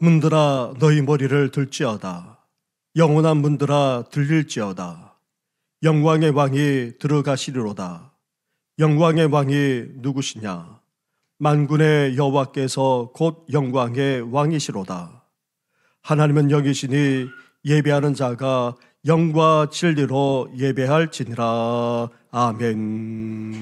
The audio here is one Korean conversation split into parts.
문들아 너희 머리를 들지어다. 영원한 문들아 들릴지어다. 영광의 왕이 들어가시리로다. 영광의 왕이 누구시냐? 만군의 여호와께서 곧 영광의 왕이시로다. 하나님은 영이시니 예배하는 자가 영과 진리로 예배할지니라. 아멘.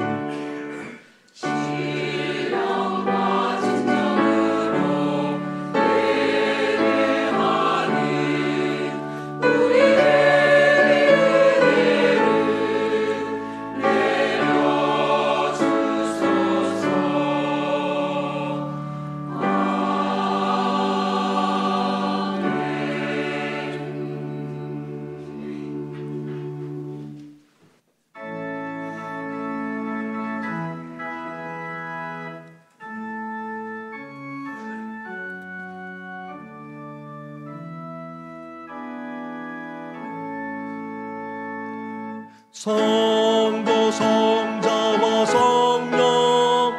성부 성자와 성령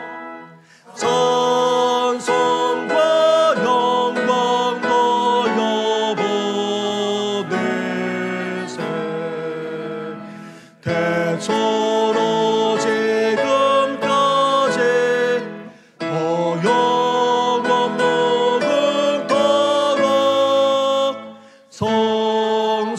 찬송과 영광 너여보내세 대처로 지금까지 더 영원 무궁토록 성삼위께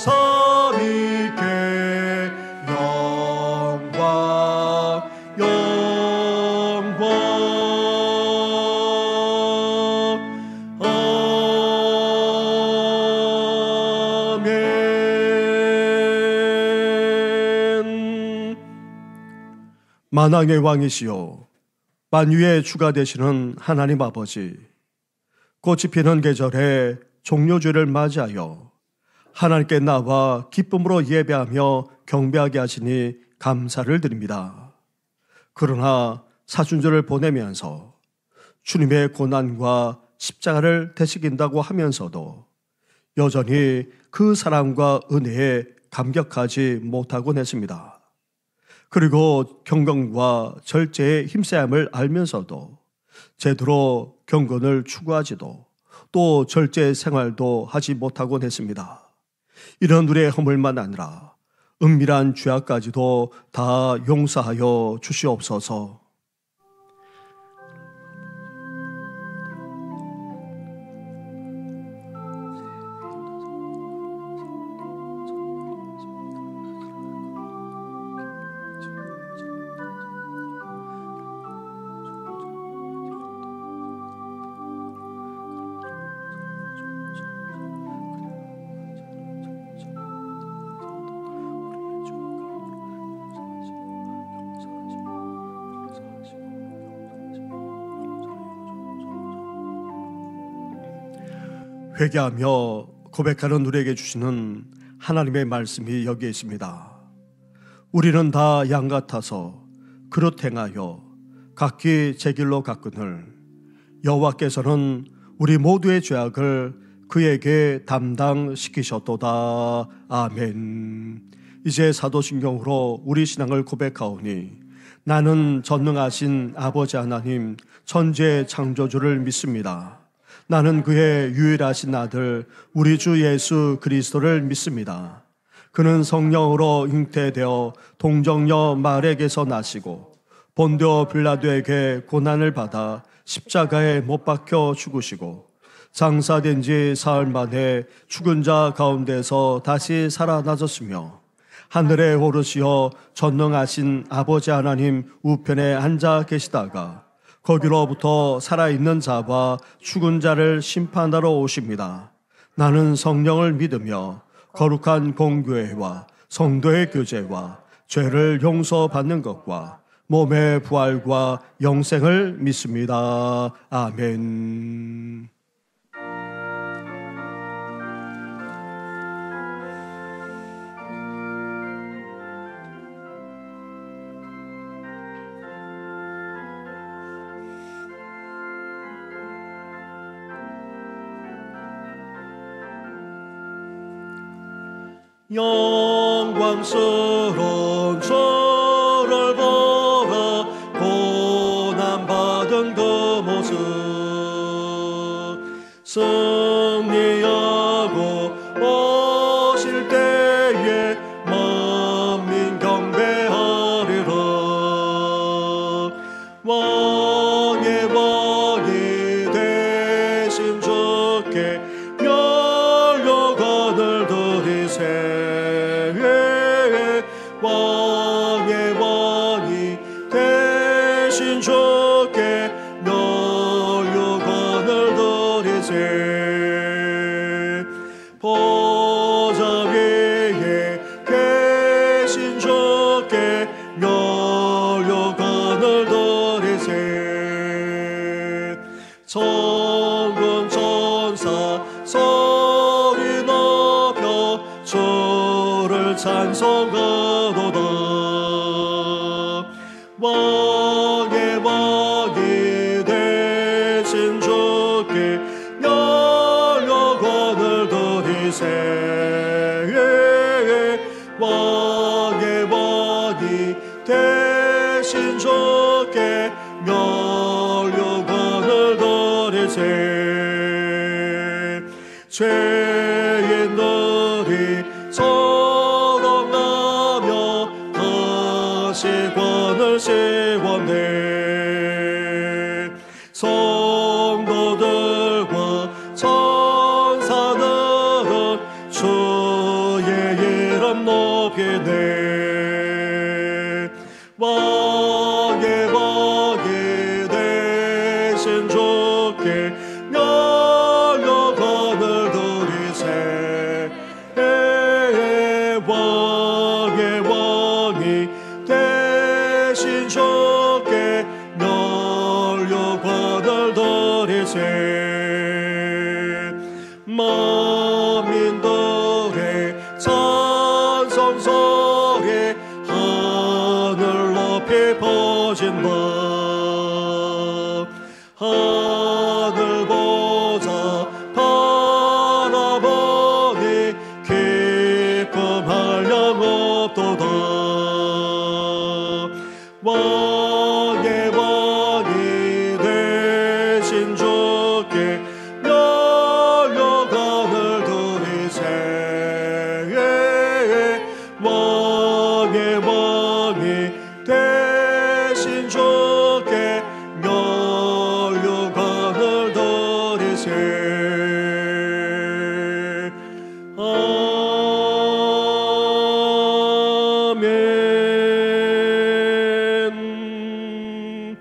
만왕의 왕이시요 만유의 주가 되시는 하나님 아버지, 꽃이 피는 계절에 종료주를 맞이하여 하나님께 나와 기쁨으로 예배하며 경배하게 하시니 감사를 드립니다. 그러나 사순절을 보내면서 주님의 고난과 십자가를 되새긴다고 하면서도 여전히 그 사랑과 은혜에 감격하지 못하곤 했습니다. 그리고 경건과 절제에 힘써야 함을 알면서도 제대로 경건을 추구하지도 또 절제 생활도 하지 못하곤 했습니다. 이런 우리의 허물만 아니라 은밀한 죄악까지도 다 용서하여 주시옵소서. 회개하며 고백하는 우리에게 주시는 하나님의 말씀이 여기에 있습니다. 우리는 다 양 같아서 그릇 행하여 각기 제 길로 갔거늘 여호와께서는 우리 모두의 죄악을 그에게 담당시키셨도다. 아멘. 이제 사도신경으로 우리 신앙을 고백하오니 나는 전능하신 아버지 하나님 천지의 창조주를 믿습니다. 나는 그의 유일하신 아들 우리 주 예수 그리스도를 믿습니다. 그는 성령으로 잉태되어 동정녀 마리아에게서 나시고 본디오 빌라도에게 고난을 받아 십자가에 못 박혀 죽으시고 장사된 지 사흘 만에 죽은 자 가운데서 다시 살아나셨으며 하늘에 오르시어 전능하신 아버지 하나님 우편에 앉아 계시다가 거기로부터 살아있는 자와 죽은 자를 심판하러 오십니다. 나는 성령을 믿으며 거룩한 공교회와 성도의 교제와 죄를 용서받는 것과 몸의 부활과 영생을 믿습니다. 아멘. 영광스러운 저를 보라 고난받은 그 모습 정리하고 오실 때에 만민 경배하리라. 왕의 왕이 되신 주께 면류관을 드리세. 왕의 왕이 되신 주께 면류관을 드리세. 보좌 위에 계신 주께 면류관을 드리세. 천군 천사 소리 높여 주를 찬송하도다. 왕의 왕이 되신 주께 면류관을 드리세. 왕의 왕이 되신 주께 면류관을 드리세. 죄인들이 소동하며 가시관을 세웠네. 성도들과 천사들은 주의 이름 높이네. 왕의 왕이 되신 주께 면류관을 드리세. 왕의 왕이 되신 주께 면류관을 드리세. 만민들의 찬송 소리 하늘 높이 퍼진다. 하늘 보자 바라보니 기쁨할 양 없도다. 왕의 왕이 되신 주께 면류관을 드리세. 왕의 왕이 되신 주께 면류관을 드리세. 아멘.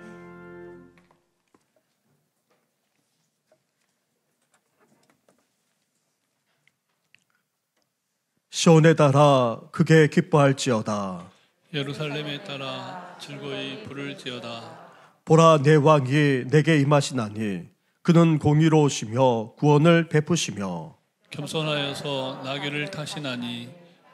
시온에 따라 크게 기뻐할지어다. 예루살렘에 따라 즐거이 부를지어다. 보라, 내 왕이 내게 임하시나니 그는 공의로우시며 구원을 베푸시며 겸손하여서 나귀를 타시나니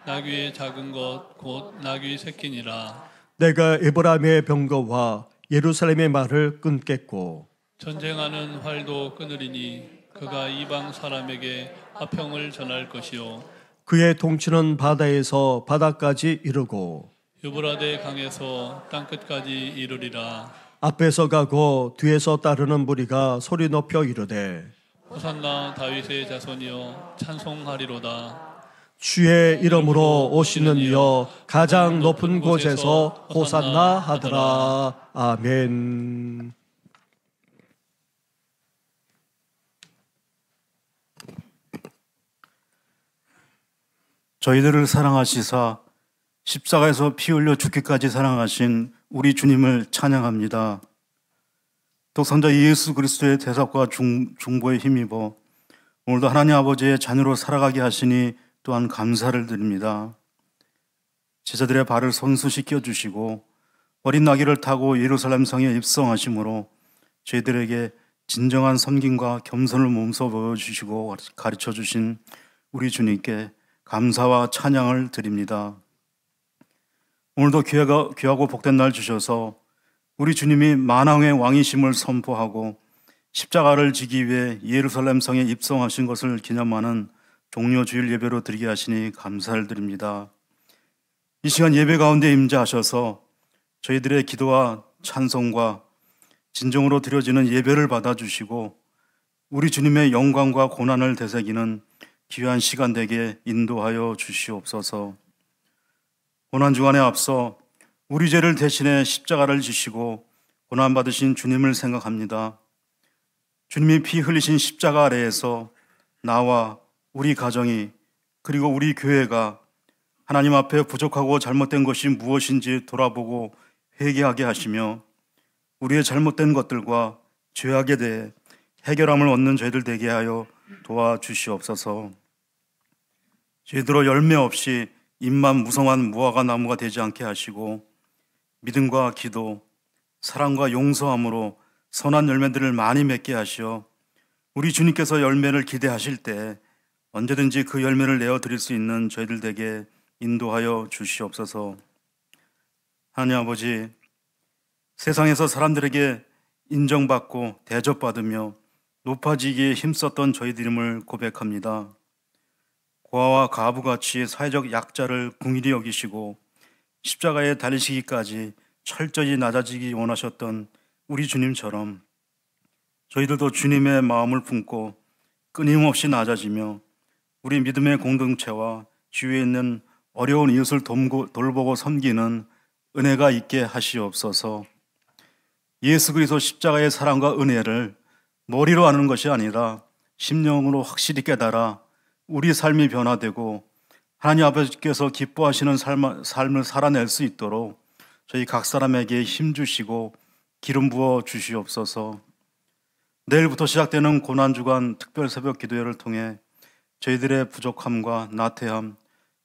나귀의 작은 것 곧 나귀 새끼니라. 내가 에브라임의 병거와 예루살렘의 말을 끊겠고 전쟁하는 활도 끊으리니 그가 이방 사람에게 화평을 전할 것이요 그의 통치는 바다에서 바다까지 이르고 유브라데 강에서 땅끝까지 이르리라. 앞에서 가고 뒤에서 따르는 무리가 소리 높여 이르되 호산나 다윗의 자손이여 찬송하리로다. 주의 이름으로 오시는 이여 가장 높은 곳에서 호산나 하더라. 아멘. 저희들을 사랑하시사 십자가에서 피 흘려 죽기까지 사랑하신 우리 주님을 찬양합니다. 독선자 예수 그리스도의 대사과 중보에 힘입어 오늘도 하나님 아버지의 자녀로 살아가게 하시니 또한 감사를 드립니다. 제자들의 발을 손수 씻겨주시고 어린 나귀를 타고 예루살렘 성에 입성하심으로 저희들에게 진정한 섬김과 겸손을 몸소 보여주시고 가르쳐주신 우리 주님께 감사와 찬양을 드립니다. 오늘도 귀하고 복된 날 주셔서 우리 주님이 만왕의 왕이심을 선포하고 십자가를 지기 위해 예루살렘 성에 입성하신 것을 기념하는 종려주일 예배로 드리게 하시니 감사를 드립니다. 이 시간 예배 가운데 임재하셔서 저희들의 기도와 찬송과 진정으로 드려지는 예배를 받아주시고 우리 주님의 영광과 고난을 되새기는 귀한 시간 되게 인도하여 주시옵소서. 고난주간에 앞서 우리 죄를 대신해 십자가를 지시고 고난받으신 주님을 생각합니다. 주님이 피 흘리신 십자가 아래에서 나와 우리 가정이 그리고 우리 교회가 하나님 앞에 부족하고 잘못된 것이 무엇인지 돌아보고 회개하게 하시며 우리의 잘못된 것들과 죄악에 대해 해결함을 얻는 저희들 되게 하여 도와주시옵소서. 저희들로 열매 없이 잎만 무성한 무화과 나무가 되지 않게 하시고 믿음과 기도, 사랑과 용서함으로 선한 열매들을 많이 맺게 하시어 우리 주님께서 열매를 기대하실 때 언제든지 그 열매를 내어드릴 수 있는 저희들 되게 인도하여 주시옵소서. 하나님 아버지, 세상에서 사람들에게 인정받고 대접받으며 높아지기에 힘썼던 저희들임을 고백합니다. 고아와 가부같이 사회적 약자를 긍휼히 여기시고 십자가에 달리시기까지 철저히 낮아지기 원하셨던 우리 주님처럼 저희들도 주님의 마음을 품고 끊임없이 낮아지며 우리 믿음의 공동체와 주위에 있는 어려운 이웃을 돌보고 섬기는 은혜가 있게 하시옵소서. 예수 그리스도 십자가의 사랑과 은혜를 머리로 아는 것이 아니라 심령으로 확실히 깨달아 우리 삶이 변화되고 하나님 아버지께서 기뻐하시는 삶을 살아낼 수 있도록 저희 각 사람에게 힘 주시고 기름 부어 주시옵소서. 내일부터 시작되는 고난주간 특별 새벽 기도회를 통해 저희들의 부족함과 나태함,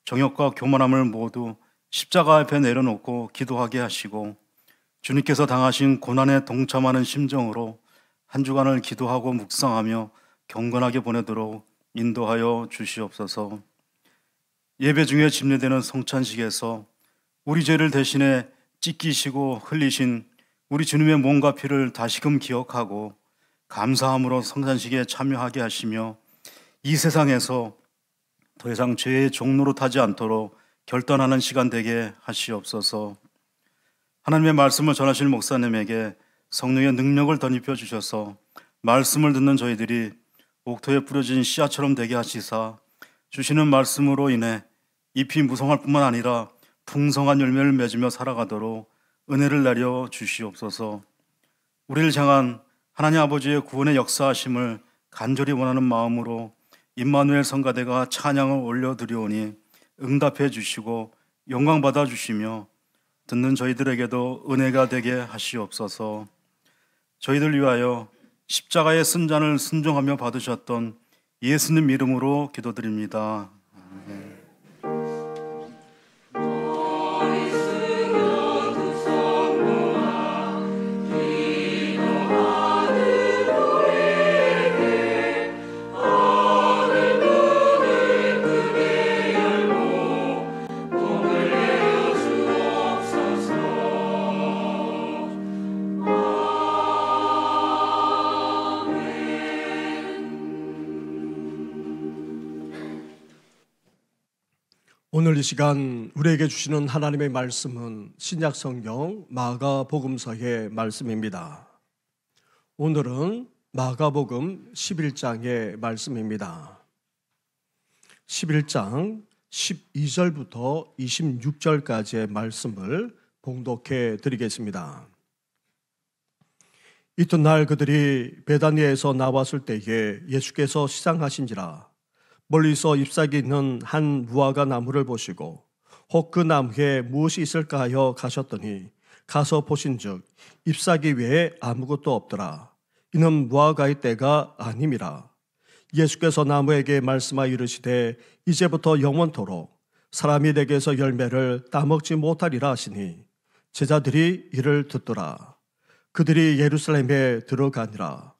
정욕과 교만함을 모두 십자가 앞에 내려놓고 기도하게 하시고 주님께서 당하신 고난에 동참하는 심정으로 한 주간을 기도하고 묵상하며 경건하게 보내도록 인도하여 주시옵소서. 예배 중에 집례되는 성찬식에서 우리 죄를 대신해 찢기시고 흘리신 우리 주님의 몸과 피를 다시금 기억하고 감사함으로 성찬식에 참여하게 하시며 이 세상에서 더 이상 죄의 종로로 타지 않도록 결단하는 시간 되게 하시옵소서. 하나님의 말씀을 전하실 목사님에게 성령의 능력을 덧입혀 주셔서 말씀을 듣는 저희들이 옥토에 뿌려진 씨앗처럼 되게 하시사 주시는 말씀으로 인해 잎이 무성할 뿐만 아니라 풍성한 열매를 맺으며 살아가도록 은혜를 내려 주시옵소서. 우리를 향한 하나님 아버지의 구원의 역사하심을 간절히 원하는 마음으로 임마누엘 성가대가 찬양을 올려드리오니 응답해 주시고 영광 받아 주시며 듣는 저희들에게도 은혜가 되게 하시옵소서. 저희들 위하여 십자가의 쓴잔을 순종하며 받으셨던 예수님 이름으로 기도드립니다. 아멘. 오늘 이 시간 우리에게 주시는 하나님의 말씀은 신약성경 마가복음서의 말씀입니다. 오늘은 마가복음 11장의 말씀입니다. 11장 12절부터 26절까지의 말씀을 봉독해 드리겠습니다. 이튿날 그들이 베다니에서 나왔을 때에 예수께서 시장하신지라 멀리서 잎사귀 있는 한 무화과 나무를 보시고 혹 그 나무에 무엇이 있을까 하여 가셨더니 가서 보신즉 잎사귀 외에 아무것도 없더라. 이는 무화과의 때가 아님이라. 예수께서 나무에게 말씀하여 이르시되 이제부터 영원토록 사람이 내게서 열매를 따먹지 못하리라 하시니 제자들이 이를 듣더라. 그들이 예루살렘에 들어가니라.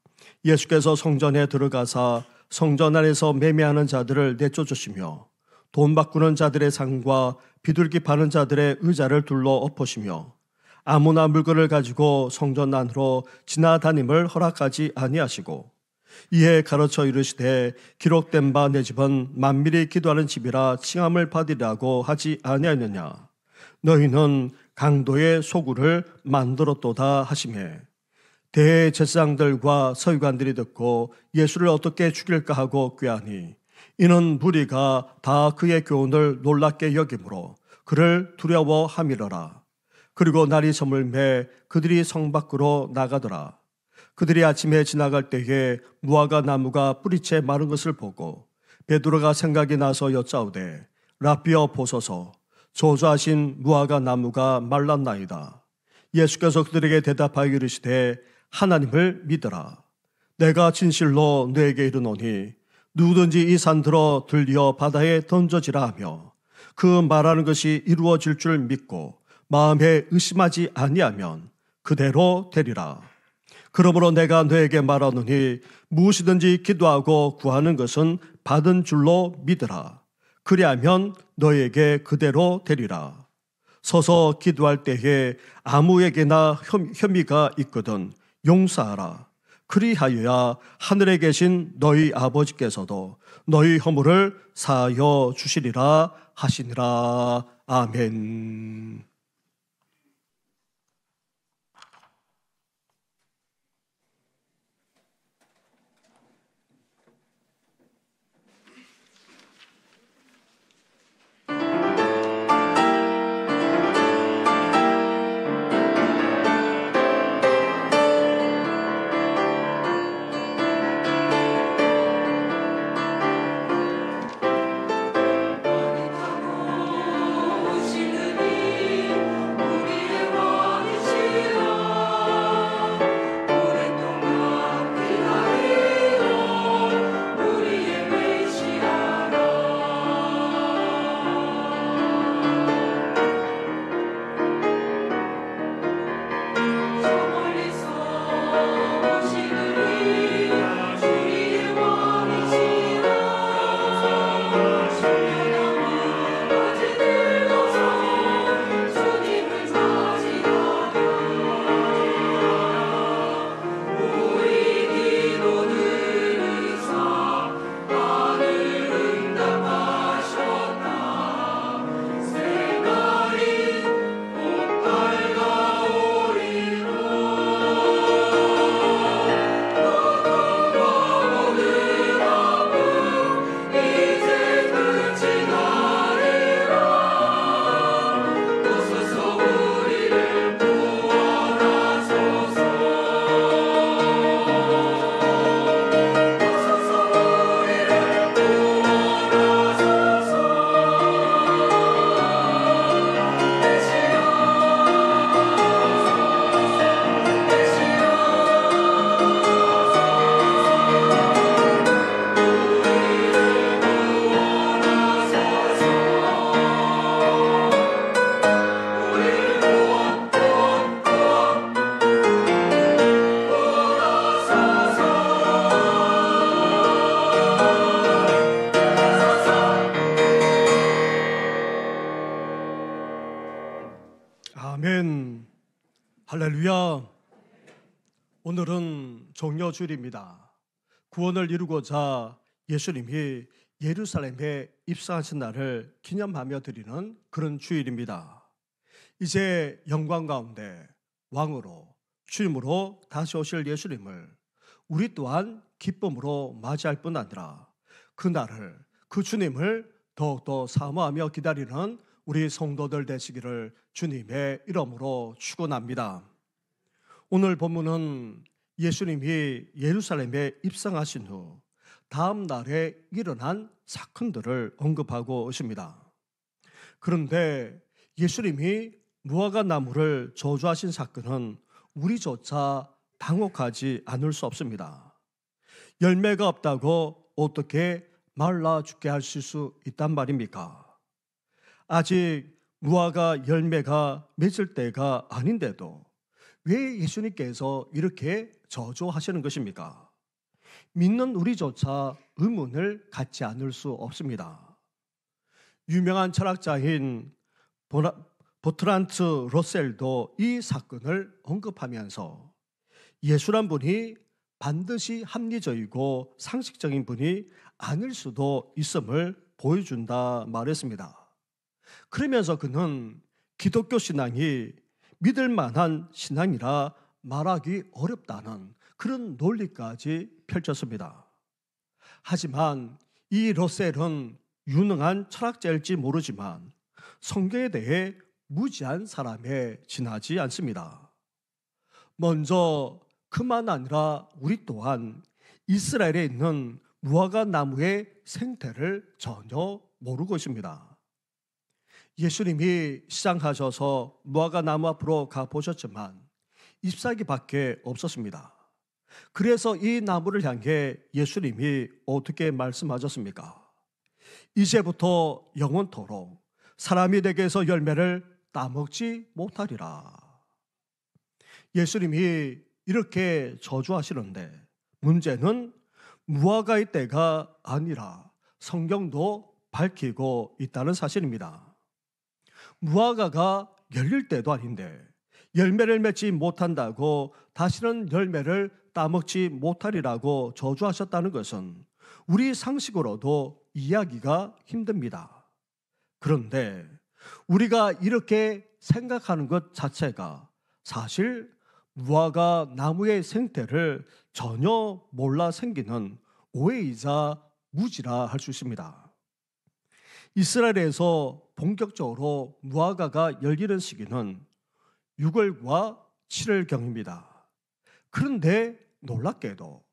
예수께서 성전에 들어가사 성전 안에서 매매하는 자들을 내쫓으시며 돈 바꾸는 자들의 상과 비둘기 파는 자들의 의자를 둘러 엎으시며 아무나 물건을 가지고 성전 안으로 지나다님을 허락하지 아니하시고 이에 가르쳐 이르시되 기록된 바 내 집은 만밀히 기도하는 집이라 칭함을 받으리라고 하지 아니하느냐. 너희는 강도의 소굴을 만들었도다 하시매 대제사장들과 서기관들이 듣고 예수를 어떻게 죽일까 하고 꾀하니 이는 무리가 다 그의 교훈을 놀랍게 여기므로 그를 두려워함이러라. 그리고 날이 저물매 그들이 성 밖으로 나가더라. 그들이 아침에 지나갈 때에 무화과 나무가 뿌리채 마른 것을 보고 베드로가 생각이 나서 여짜오되 라삐어 보소서, 저주하신 무화과 나무가 말랐나이다. 예수께서 그들에게 대답하여 이르시되 하나님을 믿으라. 내가 진실로 너에게 이르노니 누구든지 이 산 들어 들려 바다에 던져지라 하며 그 말하는 것이 이루어질 줄 믿고 마음에 의심하지 아니하면 그대로 되리라. 그러므로 내가 너에게 말하노니 무엇이든지 기도하고 구하는 것은 받은 줄로 믿으라. 그리하면 너에게 그대로 되리라. 서서 기도할 때에 아무에게나 혐의가 있거든 용서하라. 그리하여야 하늘에 계신 너희 아버지께서도 너희 허물을 사하여 주시리라 하시니라. 아멘. 아멘. 할렐루야. 오늘은 종려주일입니다. 구원을 이루고자 예수님이 예루살렘에 입성하신 날을 기념하며 드리는 그런 주일입니다. 이제 영광 가운데 왕으로 주임으로 다시 오실 예수님을 우리 또한 기쁨으로 맞이할 뿐 아니라 그날을, 그 주님을 더욱더 사모하며 기다리는 우리 성도들 되시기를 주님의 이름으로 축원합니다. 오늘 본문은 예수님이 예루살렘에 입성하신 후 다음 날에 일어난 사건들을 언급하고 있습니다. 그런데 예수님이 무화과 나무를 저주하신 사건은 우리조차 당혹하지 않을 수 없습니다. 열매가 없다고 어떻게 말라 죽게 하실 수 있단 말입니까? 아직 무화과 열매가 맺을 때가 아닌데도 왜 예수님께서 이렇게 저주하시는 것입니까? 믿는 우리조차 의문을 갖지 않을 수 없습니다. 유명한 철학자인 버트란트 러셀도 이 사건을 언급하면서 예수란 분이 반드시 합리적이고 상식적인 분이 아닐 수도 있음을 보여준다 말했습니다. 그러면서 그는 기독교 신앙이 믿을 만한 신앙이라 말하기 어렵다는 그런 논리까지 펼쳤습니다. 하지만 이 러셀은 유능한 철학자일지 모르지만 성경에 대해 무지한 사람에 지나지 않습니다. 먼저 그만 아니라 우리 또한 이스라엘에 있는 무화과 나무의 생태를 전혀 모르고 있습니다. 예수님이 시장하셔서 무화과 나무 앞으로 가보셨지만 잎사귀밖에 없었습니다. 그래서 이 나무를 향해 예수님이 어떻게 말씀하셨습니까? 이제부터 영원토록 사람이 내게서 열매를 따먹지 못하리라. 예수님이 이렇게 저주하시는데 문제는 무화과의 때가 아니라 성경도 밝히고 있다는 사실입니다. 무화과가 열릴 때도 아닌데 열매를 맺지 못한다고 다시는 열매를 따먹지 못하리라고 저주하셨다는 것은 우리 상식으로도 이해하기가 힘듭니다. 그런데 우리가 이렇게 생각하는 것 자체가 사실 무화과 나무의 생태를 전혀 몰라 생기는 오해이자 무지라 할 수 있습니다. 이스라엘에서 본격적으로 무화과가 열리는 시기는 6월과 7월경입니다. 그런데 놀랍게도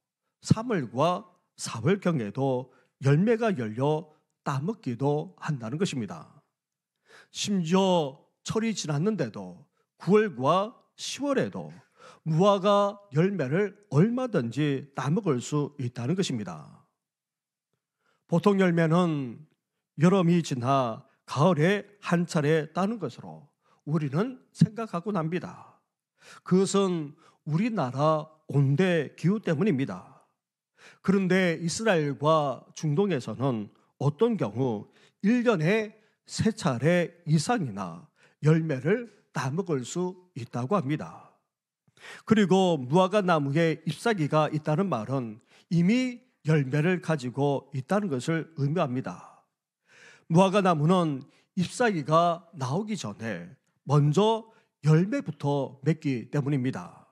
3월과 4월경에도 열매가 열려 따먹기도 한다는 것입니다. 심지어 철이 지났는데도 9월과 10월에도 무화과 열매를 얼마든지 따먹을 수 있다는 것입니다. 보통 열매는 여름이 지나 가을에 한 차례 따는 것으로 우리는 생각하곤 합니다. 그것은 우리나라 온대 기후 때문입니다. 그런데 이스라엘과 중동에서는 어떤 경우 1년에 3차례 이상이나 열매를 따먹을 수 있다고 합니다. 그리고 무화과 나무에 잎사귀가 있다는 말은 이미 열매를 가지고 있다는 것을 의미합니다. 무화과 나무는 잎사귀가 나오기 전에 먼저 열매부터 맺기 때문입니다.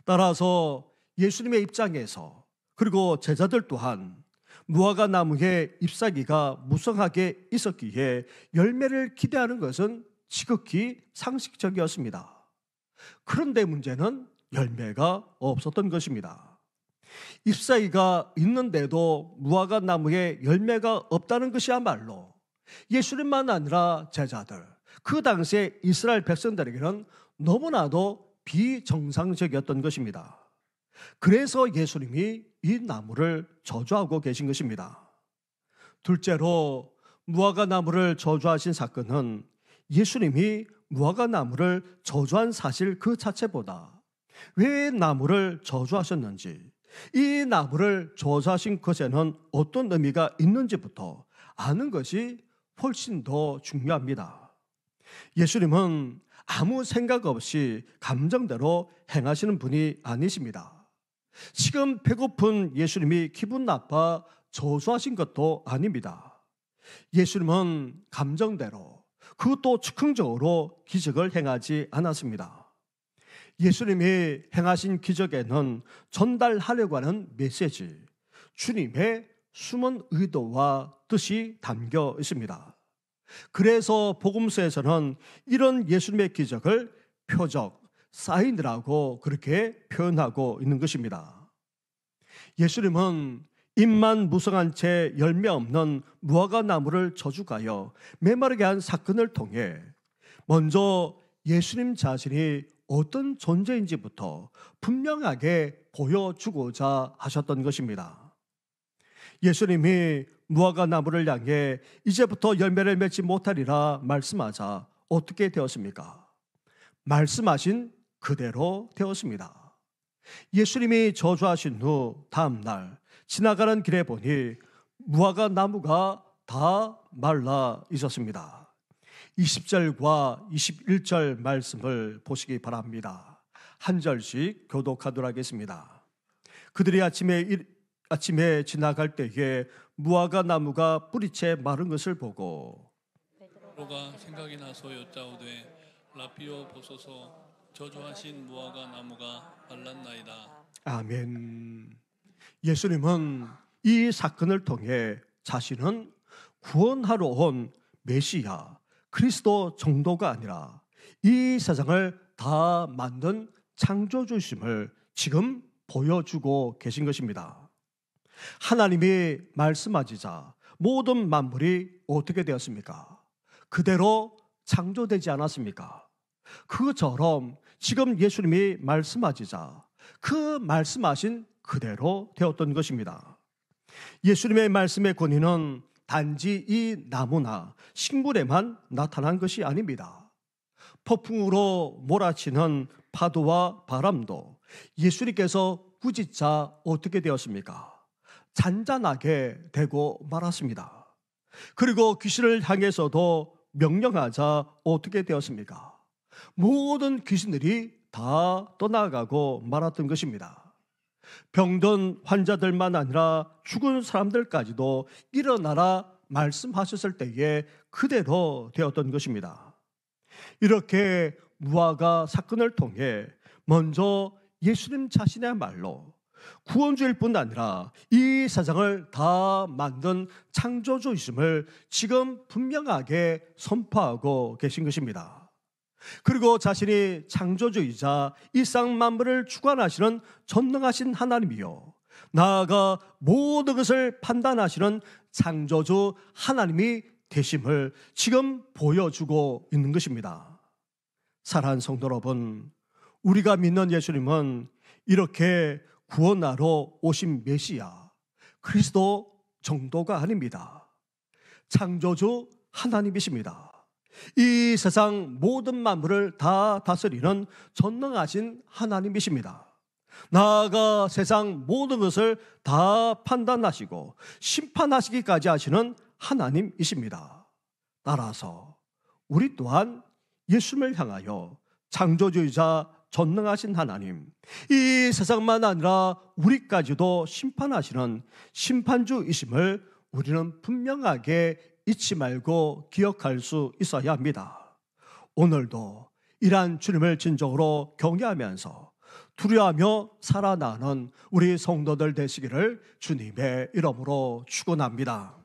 따라서 예수님의 입장에서 그리고 제자들 또한 무화과 나무에 잎사귀가 무성하게 있었기에 열매를 기대하는 것은 지극히 상식적이었습니다. 그런데 문제는 열매가 없었던 것입니다. 잎사귀가 있는데도 무화과 나무에 열매가 없다는 것이야말로 예수님만 아니라 제자들, 그 당시에 이스라엘 백성들에게는 너무나도 비정상적이었던 것입니다. 그래서 예수님이 이 나무를 저주하고 계신 것입니다. 둘째로 무화과 나무를 저주하신 사건은 예수님이 무화과 나무를 저주한 사실 그 자체보다 왜 나무를 저주하셨는지, 이 나무를 저주하신 것에는 어떤 의미가 있는지부터 아는 것이 훨씬 더 중요합니다. 예수님은 아무 생각 없이 감정대로 행하시는 분이 아니십니다. 지금 배고픈 예수님이 기분 나빠 저주하신 것도 아닙니다. 예수님은 감정대로, 그것도 즉흥적으로 기적을 행하지 않았습니다. 예수님이 행하신 기적에는 전달하려고 하는 메시지, 주님의 숨은 의도와 뜻이 담겨 있습니다. 그래서 복음서에서는 이런 예수님의 기적을 표적, 사인이라고 그렇게 표현하고 있는 것입니다. 예수님은 잎만 무성한 채 열매 없는 무화과 나무를 저주하여 메마르게 한 사건을 통해 먼저 예수님 자신이 어떤 존재인지부터 분명하게 보여주고자 하셨던 것입니다. 예수님이 무화과 나무를 향해 이제부터 열매를 맺지 못하리라 말씀하자 어떻게 되었습니까? 말씀하신 그대로 되었습니다. 예수님이 저주하신 후 다음 날 지나가는 길에 보니 무화과 나무가 다 말라 있었습니다. 20절과 21절 말씀을 보시기 바랍니다. 한 절씩 교독하도록 하겠습니다. 그들이 아침에 지나갈 때에 무화과 나무가 뿌리채 마른 것을 보고 베드로가 생각이 나서 여짜오되 라피오 보소서 저주하신 무화과 나무가 말랐나이다. 아멘. 예수님은 이 사건을 통해 자신은 구원하러 온 메시아 그리스도 정도가 아니라 이 세상을 다 만든 창조주심을 지금 보여주고 계신 것입니다. 하나님이 말씀하시자 모든 만물이 어떻게 되었습니까? 그대로 창조되지 않았습니까? 그것처럼 지금 예수님이 말씀하시자 그 말씀하신 그대로 되었던 것입니다. 예수님의 말씀의 권위는 단지 이 나무나 식물에만 나타난 것이 아닙니다. 폭풍으로 몰아치는 파도와 바람도 예수님께서 부딪자 어떻게 되었습니까? 잔잔하게 되고 말았습니다. 그리고 귀신을 향해서도 명령하자 어떻게 되었습니까? 모든 귀신들이 다 떠나가고 말았던 것입니다. 병든 환자들만 아니라 죽은 사람들까지도 일어나라 말씀하셨을 때에 그대로 되었던 것입니다. 이렇게 무화과 사건을 통해 먼저 예수님 자신의 말로 구원주일 뿐 아니라 이 세상을 다 만든 창조주이심을 지금 분명하게 선포하고 계신 것입니다. 그리고 자신이 창조주이자 이 쌍 만물을 주관하시는 전능하신 하나님이요 나아가 모든 것을 판단하시는 창조주 하나님이 되심을 지금 보여주고 있는 것입니다. 사랑하는 성도 여러분, 우리가 믿는 예수님은 이렇게 구원하러 오신 메시아 그리스도 정도가 아닙니다. 창조주 하나님이십니다. 이 세상 모든 만물을 다 다스리는 전능하신 하나님이십니다. 나아가 세상 모든 것을 다 판단하시고 심판하시기까지 하시는 하나님이십니다. 따라서 우리 또한 예수님을 향하여 창조주이자 전능하신 하나님, 이 세상만 아니라 우리까지도 심판하시는 심판주이심을 우리는 분명하게 잊지 말고 기억할 수 있어야 합니다. 오늘도 이러한 주님을 진정으로 경외하면서 두려워하며 살아나는 우리 성도들 되시기를 주님의 이름으로 축원합니다.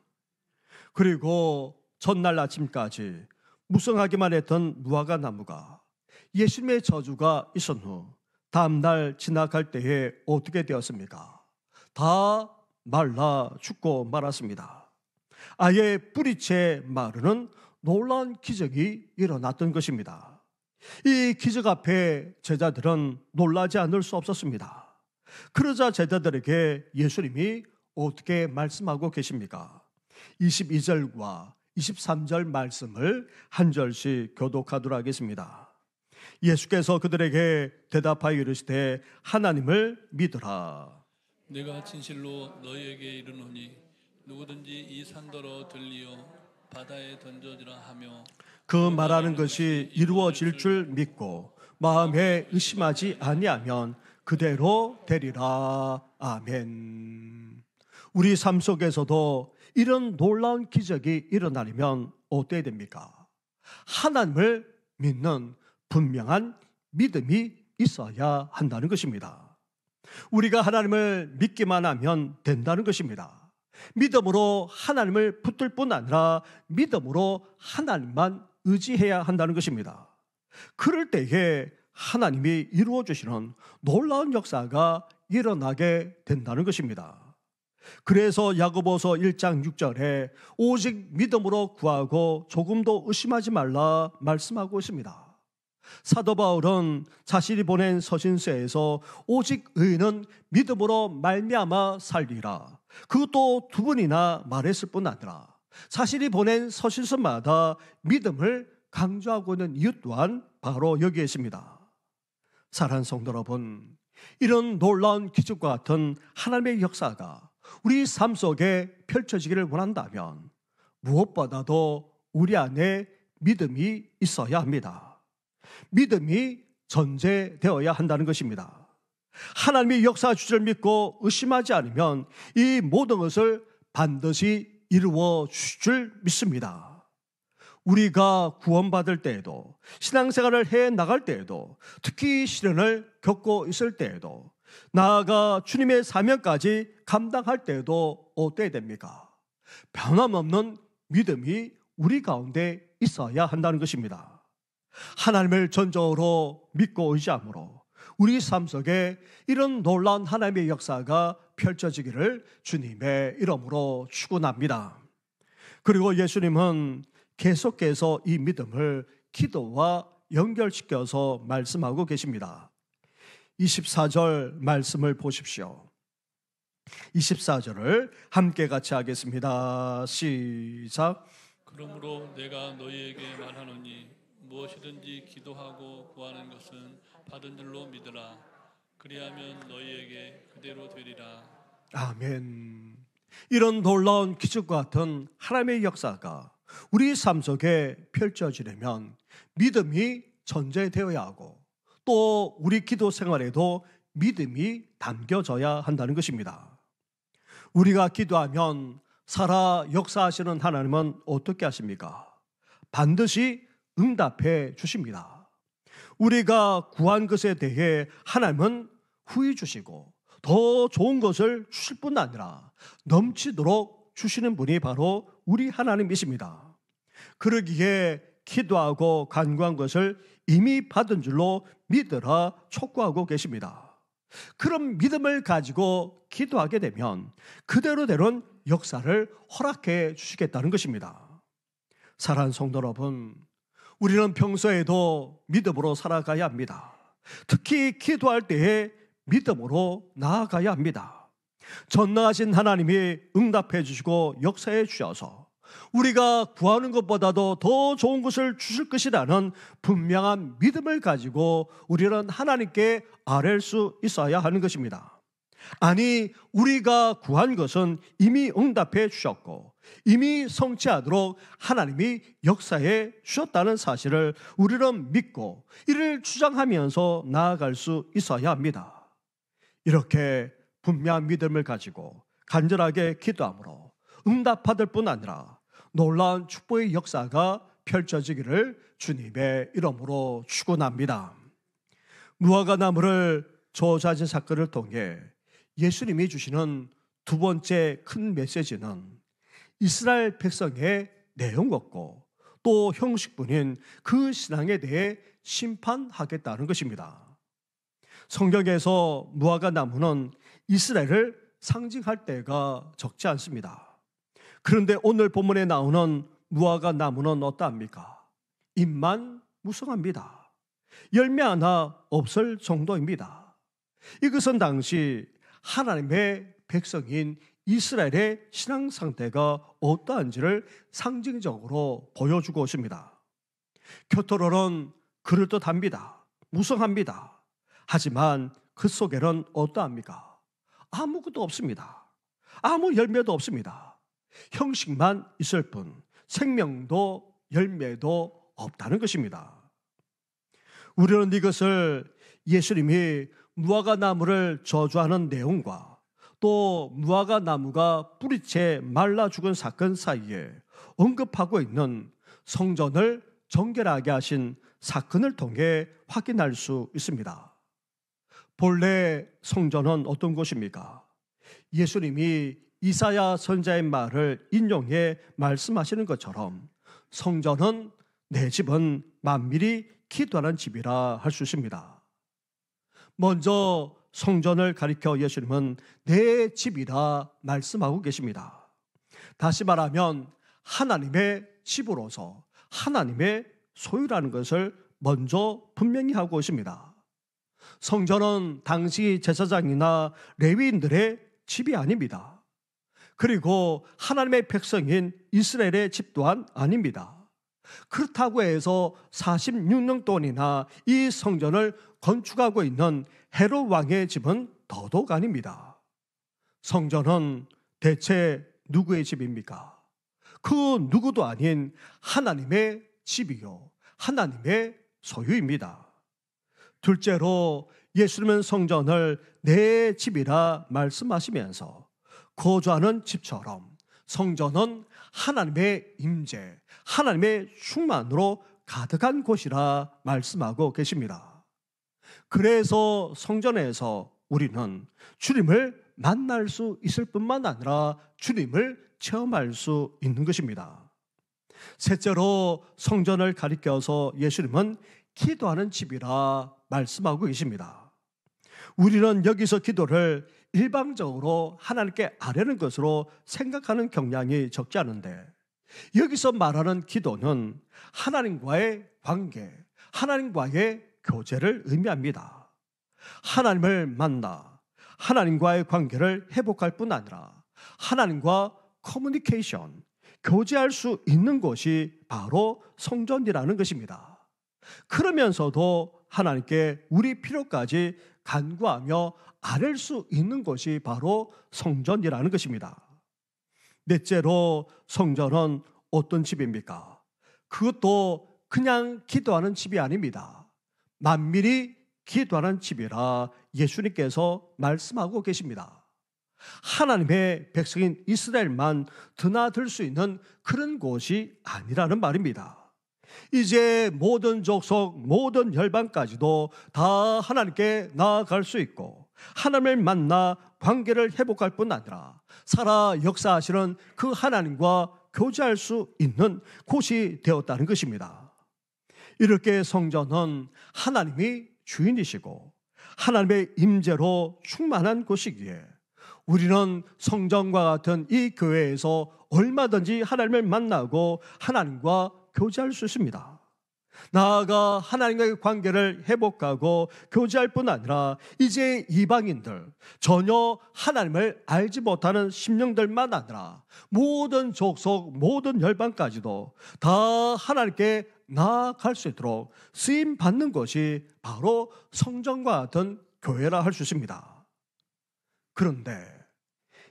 그리고 전날 아침까지 무성하기만 했던 무화과 나무가 예수님의 저주가 있은 후 다음날 지나갈 때에 어떻게 되었습니까? 다 말라 죽고 말았습니다. 아예 뿌리채 마르는 놀라운 기적이 일어났던 것입니다. 이 기적 앞에 제자들은 놀라지 않을 수 없었습니다. 그러자 제자들에게 예수님이 어떻게 말씀하고 계십니까? 22절과 23절 말씀을 한 절씩 교독하도록 하겠습니다. 예수께서 그들에게 대답하여 이르시되 하나님을 믿으라. 내가 진실로 너희에게 이르노니 누구든지 이 산더러 들리어 바다에 던져지라 하며 그 말하는 것이 이루어질 줄 믿고 마음에 의심하지 아니하면 그대로 되리라. 아멘. 우리 삶 속에서도 이런 놀라운 기적이 일어나려면 어때야 됩니까? 하나님을 믿는 분명한 믿음이 있어야 한다는 것입니다. 우리가 하나님을 믿기만 하면 된다는 것입니다. 믿음으로 하나님을 붙들 뿐 아니라 믿음으로 하나님만 의지해야 한다는 것입니다. 그럴 때에 하나님이 이루어 주시는 놀라운 역사가 일어나게 된다는 것입니다. 그래서 야고보서 1장 6절에 오직 믿음으로 구하고 조금도 의심하지 말라 말씀하고 있습니다. 사도 바울은 자신이 보낸 서신서에서 오직 의인은 믿음으로 말미암아 살리라, 그것도 두 번이나 말했을 뿐 아니라 자신이 보낸 서신서마다 믿음을 강조하고 있는 이유 또한 바로 여기에 있습니다. 사랑하는 성도 여러분, 이런 놀라운 기적과 같은 하나님의 역사가 우리 삶 속에 펼쳐지기를 원한다면 무엇보다도 우리 안에 믿음이 있어야 합니다. 믿음이 전제되어야 한다는 것입니다. 하나님의 역사 주시를 믿고 의심하지 않으면 이 모든 것을 반드시 이루어 주실 줄 믿습니다. 우리가 구원받을 때에도, 신앙생활을 해 나갈 때에도, 특히 시련을 겪고 있을 때에도, 나아가 주님의 사명까지 감당할 때에도 어때야 됩니까? 변함없는 믿음이 우리 가운데 있어야 한다는 것입니다. 하나님을 전적으로 믿고 의지함으로 우리 삶 속에 이런 놀라운 하나님의 역사가 펼쳐지기를 주님의 이름으로 축원합니다. 그리고 예수님은 계속해서 이 믿음을 기도와 연결시켜서 말씀하고 계십니다. 24절 말씀을 보십시오. 24절을 함께 같이 하겠습니다. 시작. 그러므로 내가 너희에게 말하노니 무엇이든지 기도하고 구하는 것은 받은 줄로 믿으라. 그리하면 너희에게 그대로 되리라. 아멘. 이런 놀라운 기적과 같은 하나님의 역사가 우리 삶 속에 펼쳐지려면 믿음이 전제되어야 하고, 또 우리 기도 생활에도 믿음이 담겨져야 한다는 것입니다. 우리가 기도하면 살아 역사하시는 하나님은 어떻게 하십니까? 반드시 응답해 주십니다. 우리가 구한 것에 대해 하나님은 후히 주시고 더 좋은 것을 주실 뿐 아니라 넘치도록 주시는 분이 바로 우리 하나님이십니다. 그러기에 기도하고 간구한 것을 이미 받은 줄로 믿으라 촉구하고 계십니다. 그런 믿음을 가지고 기도하게 되면 그대로대로 역사를 허락해 주시겠다는 것입니다. 사랑하는 성도 여러분, 우리는 평소에도 믿음으로 살아가야 합니다. 특히 기도할 때에 믿음으로 나아가야 합니다. 전능하신 하나님이 응답해 주시고 역사해 주셔서 우리가 구하는 것보다도 더 좋은 것을 주실 것이라는 분명한 믿음을 가지고 우리는 하나님께 아뢰 수 있어야 하는 것입니다. 아니, 우리가 구한 것은 이미 응답해 주셨고 이미 성취하도록 하나님이 역사해 주셨다는 사실을 우리는 믿고 이를 주장하면서 나아갈 수 있어야 합니다. 이렇게 분명한 믿음을 가지고 간절하게 기도함으로 응답받을 뿐 아니라 놀라운 축복의 역사가 펼쳐지기를 주님의 이름으로 축원합니다. 무화과 나무를 저주하신 사건을 통해 예수님이 주시는 두 번째 큰 메시지는 이스라엘 백성의 내용 같고 또 형식뿐인 그 신앙에 대해 심판하겠다는 것입니다. 성경에서 무화과 나무는 이스라엘을 상징할 때가 적지 않습니다. 그런데 오늘 본문에 나오는 무화과 나무는 어떠합니까? 잎만 무성합니다. 열매 하나 없을 정도입니다. 이것은 당시 하나님의 백성인 이스라엘의 신앙 상태가 어떠한지를 상징적으로 보여주고 있습니다. 겉으로는 그럴듯합니다. 무성합니다. 하지만 그 속에는 어떠합니까? 아무것도 없습니다. 아무 열매도 없습니다. 형식만 있을 뿐 생명도 열매도 없다는 것입니다. 우리는 이것을 예수님이 무화과 나무를 저주하는 내용과 또 무화과 나무가 뿌리채 말라 죽은 사건 사이에 언급하고 있는 성전을 정결하게 하신 사건을 통해 확인할 수 있습니다. 본래 성전은 어떤 곳입니까? 예수님이 이사야 선지자의 말을 인용해 말씀하시는 것처럼 성전은 내 집은 만밀히 기도하는 집이라 할 수 있습니다. 먼저 성전을 가리켜 예수님은 내 집이라 말씀하고 계십니다. 다시 말하면 하나님의 집으로서 하나님의 소유라는 것을 먼저 분명히 하고 있습니다. 성전은 당시 제사장이나 레위인들의 집이 아닙니다. 그리고 하나님의 백성인 이스라엘의 집 또한 아닙니다. 그렇다고 해서 46년 동안이나 이 성전을 건축하고 있는 헤롯 왕의 집은 더더욱 아닙니다. 성전은 대체 누구의 집입니까? 그 누구도 아닌 하나님의 집이요, 하나님의 소유입니다. 둘째로 예수님은 성전을 내 집이라 말씀하시면서 거주하는 집처럼 성전은 하나님의 임재, 하나님의 충만으로 가득한 곳이라 말씀하고 계십니다. 그래서 성전에서 우리는 주님을 만날 수 있을 뿐만 아니라 주님을 체험할 수 있는 것입니다. 셋째로 성전을 가리켜서 예수님은 기도하는 집이라 말씀하고 계십니다. 우리는 여기서 기도를 일방적으로 하나님께 아뢰는 것으로 생각하는 경향이 적지 않은데, 여기서 말하는 기도는 하나님과의 관계, 하나님과의 교제를 의미합니다. 하나님을 만나 하나님과의 관계를 회복할 뿐 아니라 하나님과 커뮤니케이션, 교제할 수 있는 곳이 바로 성전이라는 것입니다. 그러면서도 하나님께 우리 필요까지 간구하며 아뢰 수 있는 곳이 바로 성전이라는 것입니다. 넷째로 성전은 어떤 집입니까? 그것도 그냥 기도하는 집이 아닙니다. 만민이 기도하는 집이라 예수님께서 말씀하고 계십니다. 하나님의 백성인 이스라엘만 드나들 수 있는 그런 곳이 아니라는 말입니다. 이제 모든 족속, 모든 혈방까지도 다 하나님께 나아갈 수 있고 하나님을 만나 관계를 회복할 뿐 아니라 살아 역사하시는 그 하나님과 교제할 수 있는 곳이 되었다는 것입니다. 이렇게 성전은 하나님이 주인이시고 하나님의 임재로 충만한 곳이기에 우리는 성전과 같은 이 교회에서 얼마든지 하나님을 만나고 하나님과 교제할 수 있습니다. 나아가 하나님과의 관계를 회복하고 교제할 뿐 아니라 이제 이방인들, 전혀 하나님을 알지 못하는 심령들만 아니라 모든 족속, 모든 열방까지도 다 하나님께 나아갈 수 있도록 쓰임 받는 것이 바로 성전과 같은 교회라 할 수 있습니다. 그런데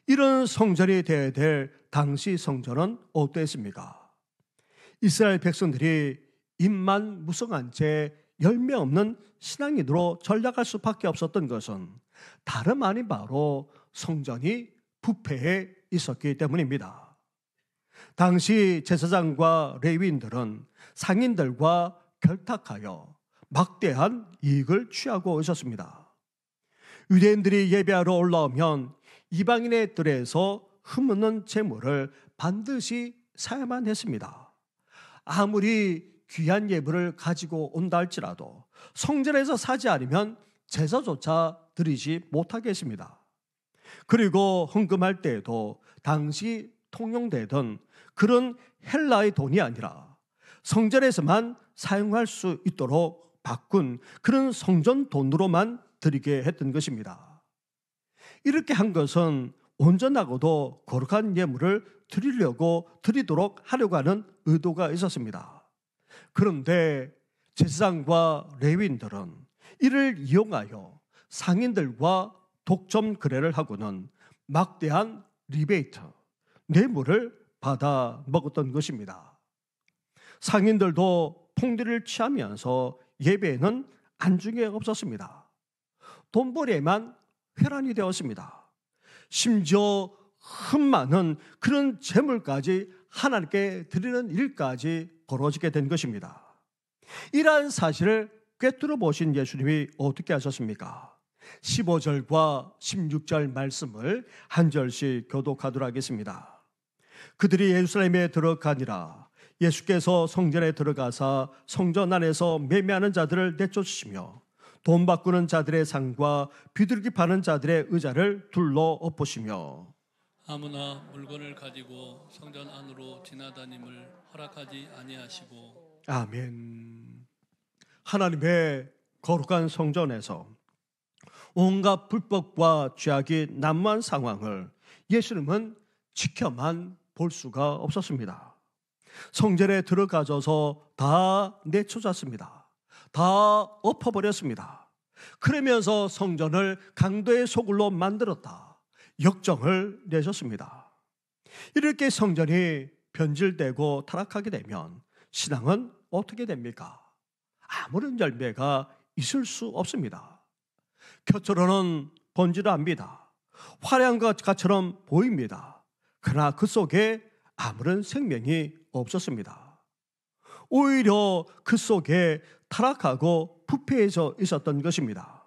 이런 성전이 되어야 될 당시 성전은 어땠습니까? 이스라엘 백성들이 입만 무성한 채 열매 없는 신앙인으로 전락할 수밖에 없었던 것은 다름 아닌 바로 성전이 부패해 있었기 때문입니다. 당시 제사장과 레위인들은 상인들과 결탁하여 막대한 이익을 취하고 있었습니다. 유대인들이 예배하러 올라오면 이방인의 뜰에서 흠없는 재물을 반드시 사야만 했습니다. 아무리 귀한 예물을 가지고 온다 할지라도 성전에서 사지 않으면 제사조차 드리지 못하게 했습니다. 그리고 헌금할 때에도 당시 통용되던 그런 헬라의 돈이 아니라 성전에서만 사용할 수 있도록 바꾼 그런 성전 돈으로만 드리게 했던 것입니다. 이렇게 한 것은 온전하고도 거룩한 예물을 드리도록 하려고 하는 의도가 있었습니다. 그런데 제사장과 레위인들은 이를 이용하여 상인들과 독점 거래를 하고는 막대한 리베이트, 뇌물을 받아 먹었던 것입니다. 상인들도 통리를 취하면서 예배에는 안중에 없었습니다. 돈벌이에만 회란이 되었습니다. 심지어 흠많은 그런 재물까지 하나님께 드리는 일까지 벌어지게 된 것입니다. 이러한 사실을 꿰뚫어 보신 예수님이 어떻게 하셨습니까? 15절과 16절 말씀을 한 절씩 교독하도록 하겠습니다. 그들이 예루살렘에 들어가니라. 예수께서 성전에 들어가사 성전 안에서 매매하는 자들을 내쫓으시며 돈 바꾸는 자들의 상과 비둘기 파는 자들의 의자를 둘러 엎으시며 아무나 물건을 가지고 성전 안으로 지나다님을 허락하지 아니하시고. 아멘. 하나님의 거룩한 성전에서 온갖 불법과 죄악이 난무한 상황을 예수님은 지켜만 볼 수가 없었습니다. 성전에 들어가져서 다 내쫓았습니다. 다 엎어버렸습니다. 그러면서 성전을 강도의 소굴로 만들었다. 역정을 내셨습니다. 이렇게 성전이 변질되고 타락하게 되면 신앙은 어떻게 됩니까? 아무런 열매가 있을 수 없습니다. 겉으로는 번지르합니다. 화려한 것처럼 보입니다. 그러나 그 속에 아무런 생명이 없었습니다. 오히려 그 속에 타락하고 부패해져 있었던 것입니다.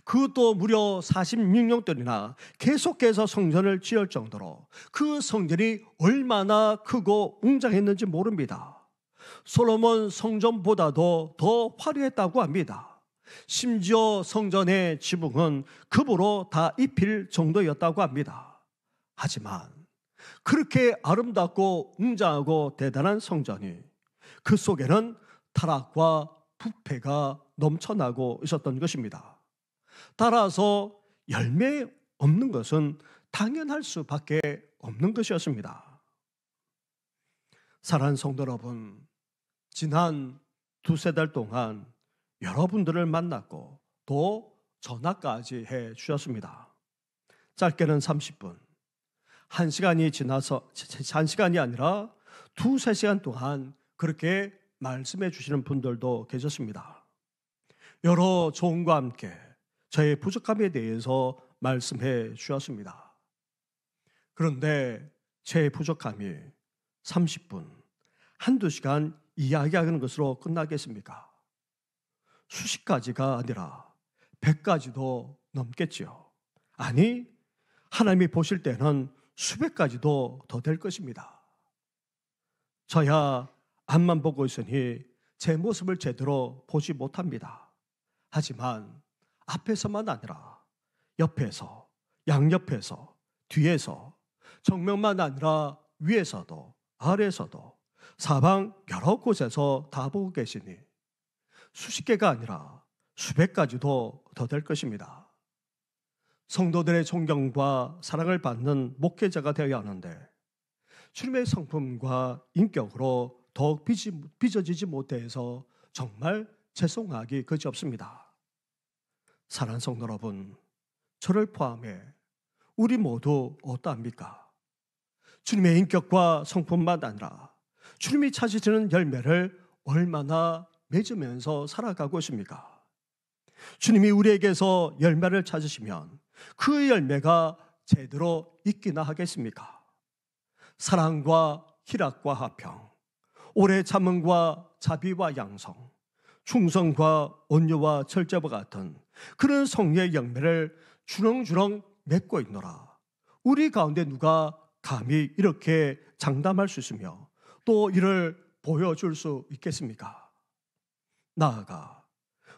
그것도 무려 46년 동안이나 계속해서 성전을 지을 정도로 그 성전이 얼마나 크고 웅장했는지 모릅니다. 솔로몬 성전보다도 더 화려했다고 합니다. 심지어 성전의 지붕은 금으로 다 입힐 정도였다고 합니다. 하지만 그렇게 아름답고 웅장하고 대단한 성전이 그 속에는 타락과 부패가 넘쳐나고 있었던 것입니다. 따라서 열매 없는 것은 당연할 수밖에 없는 것이었습니다. 사랑하는 성도 여러분, 지난 두세 달 동안 여러분들을 만났고 또 전화까지 해 주셨습니다. 짧게는 30분, 1시간이 지나서 1시간이 아니라 두세 시간 동안 그렇게 말씀해 주시는 분들도 계셨습니다. 여러 조언과 함께 저의 부족함에 대해서 말씀해 주셨습니다. 그런데 제 부족함이 30분, 한두 시간 이야기하는 것으로 끝나겠습니까? 수십 가지가 아니라 100가지도 넘겠지요. 아니, 하나님이 보실 때는 수백 가지도 더 될 것입니다. 저야 앞만 보고 있으니 제 모습을 제대로 보지 못합니다. 하지만 앞에서만 아니라 옆에서, 양옆에서, 뒤에서, 정면만 아니라 위에서도 아래에서도 사방 여러 곳에서 다 보고 계시니 수십 개가 아니라 수백 가지도 더 될 것입니다. 성도들의 존경과 사랑을 받는 목회자가 되어야 하는데 주님의 성품과 인격으로 더욱 빚어지지 못해서 정말 죄송하기 그지없습니다. 사랑하는 성도 여러분, 저를 포함해 우리 모두 어떠합니까? 주님의 인격과 성품만 아니라 주님이 찾으시는 열매를 얼마나 맺으면서 살아가고 있습니까? 주님이 우리에게서 열매를 찾으시면 그 열매가 제대로 있기나 하겠습니까? 사랑과 희락과 화평, 오래 참음과 자비와 양성, 충성과 온유와 절제와 같은 그런 성령의 열매를 주렁주렁 맺고 있노라. 우리 가운데 누가 감히 이렇게 장담할 수 있으며 또 이를 보여줄 수 있겠습니까? 나아가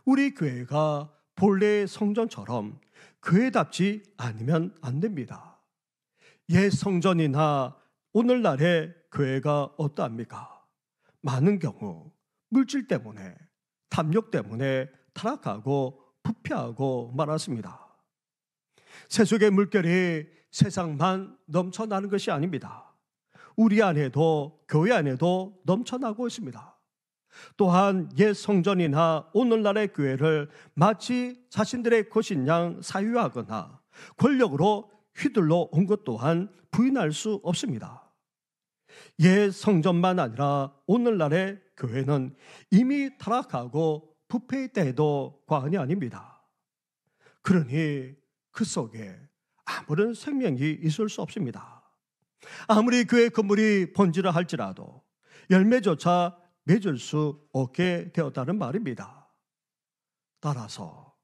우리 교회가 본래의 성전처럼 교회답지 않으면 안 됩니다. 옛 성전이나 오늘날의 교회가 어떠합니까? 많은 경우 물질 때문에, 탐욕 때문에 타락하고 부패하고 말았습니다. 세속의 물결이 세상만 넘쳐나는 것이 아닙니다. 우리 안에도 교회 안에도 넘쳐나고 있습니다. 또한 옛 성전이나 오늘날의 교회를 마치 자신들의 것인 양 사유하거나 권력으로 휘둘러 온 것 또한 부인할 수 없습니다. 옛 성전만 아니라 오늘날의 교회는 이미 타락하고 부패했다 해도 과언이 아닙니다. 그러니 그 속에 아무런 생명이 있을 수 없습니다. 아무리 교회 건물이 번지라 할지라도 열매조차 맺을 수 없게 되었다는 말입니다. 따라서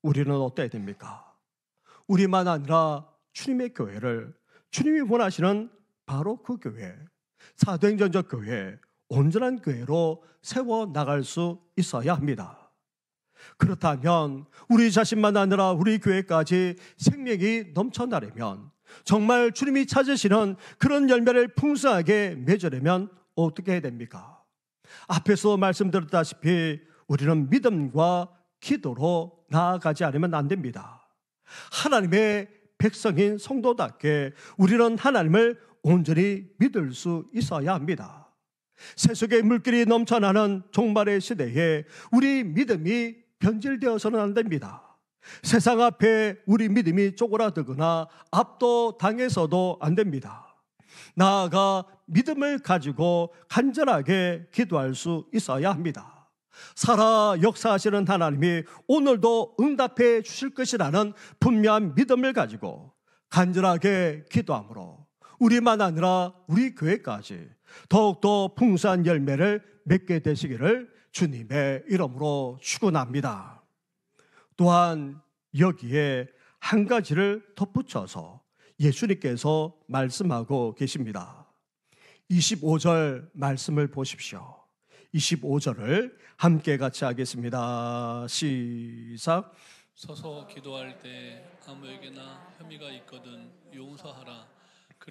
우리는 어때야 됩니까? 우리만 아니라 주님의 교회를 주님이 원하시는 바로 그 교회, 사도행전적 교회, 온전한 교회로 세워나갈 수 있어야 합니다. 그렇다면 우리 자신만 아니라 우리 교회까지 생명이 넘쳐나려면 정말 주님이 찾으시는 그런 열매를 풍성하게 맺으려면 어떻게 해야 됩니까? 앞에서 말씀드렸다시피 우리는 믿음과 기도로 나아가지 않으면 안 됩니다. 하나님의 백성인 성도답게 우리는 하나님을 온전히 믿을 수 있어야 합니다. 세속의 물길이 넘쳐나는 종말의 시대에 우리 믿음이 변질되어서는 안 됩니다. 세상 앞에 우리 믿음이 쪼그라들거나 압도당해서도 안 됩니다. 나아가 믿음을 가지고 간절하게 기도할 수 있어야 합니다. 살아 역사하시는 하나님이 오늘도 응답해 주실 것이라는 분명한 믿음을 가지고 간절하게 기도함으로 우리만 아니라 우리 교회까지 더욱더 풍성한 열매를 맺게 되시기를 주님의 이름으로 축원합니다. 또한 여기에 한 가지를 덧붙여서 예수님께서 말씀하고 계십니다. 25절 말씀을 보십시오. 25절을 함께 같이 하겠습니다. 시작. 서서 기도할 때 아무에게나 혐의가 있거든 용서하라.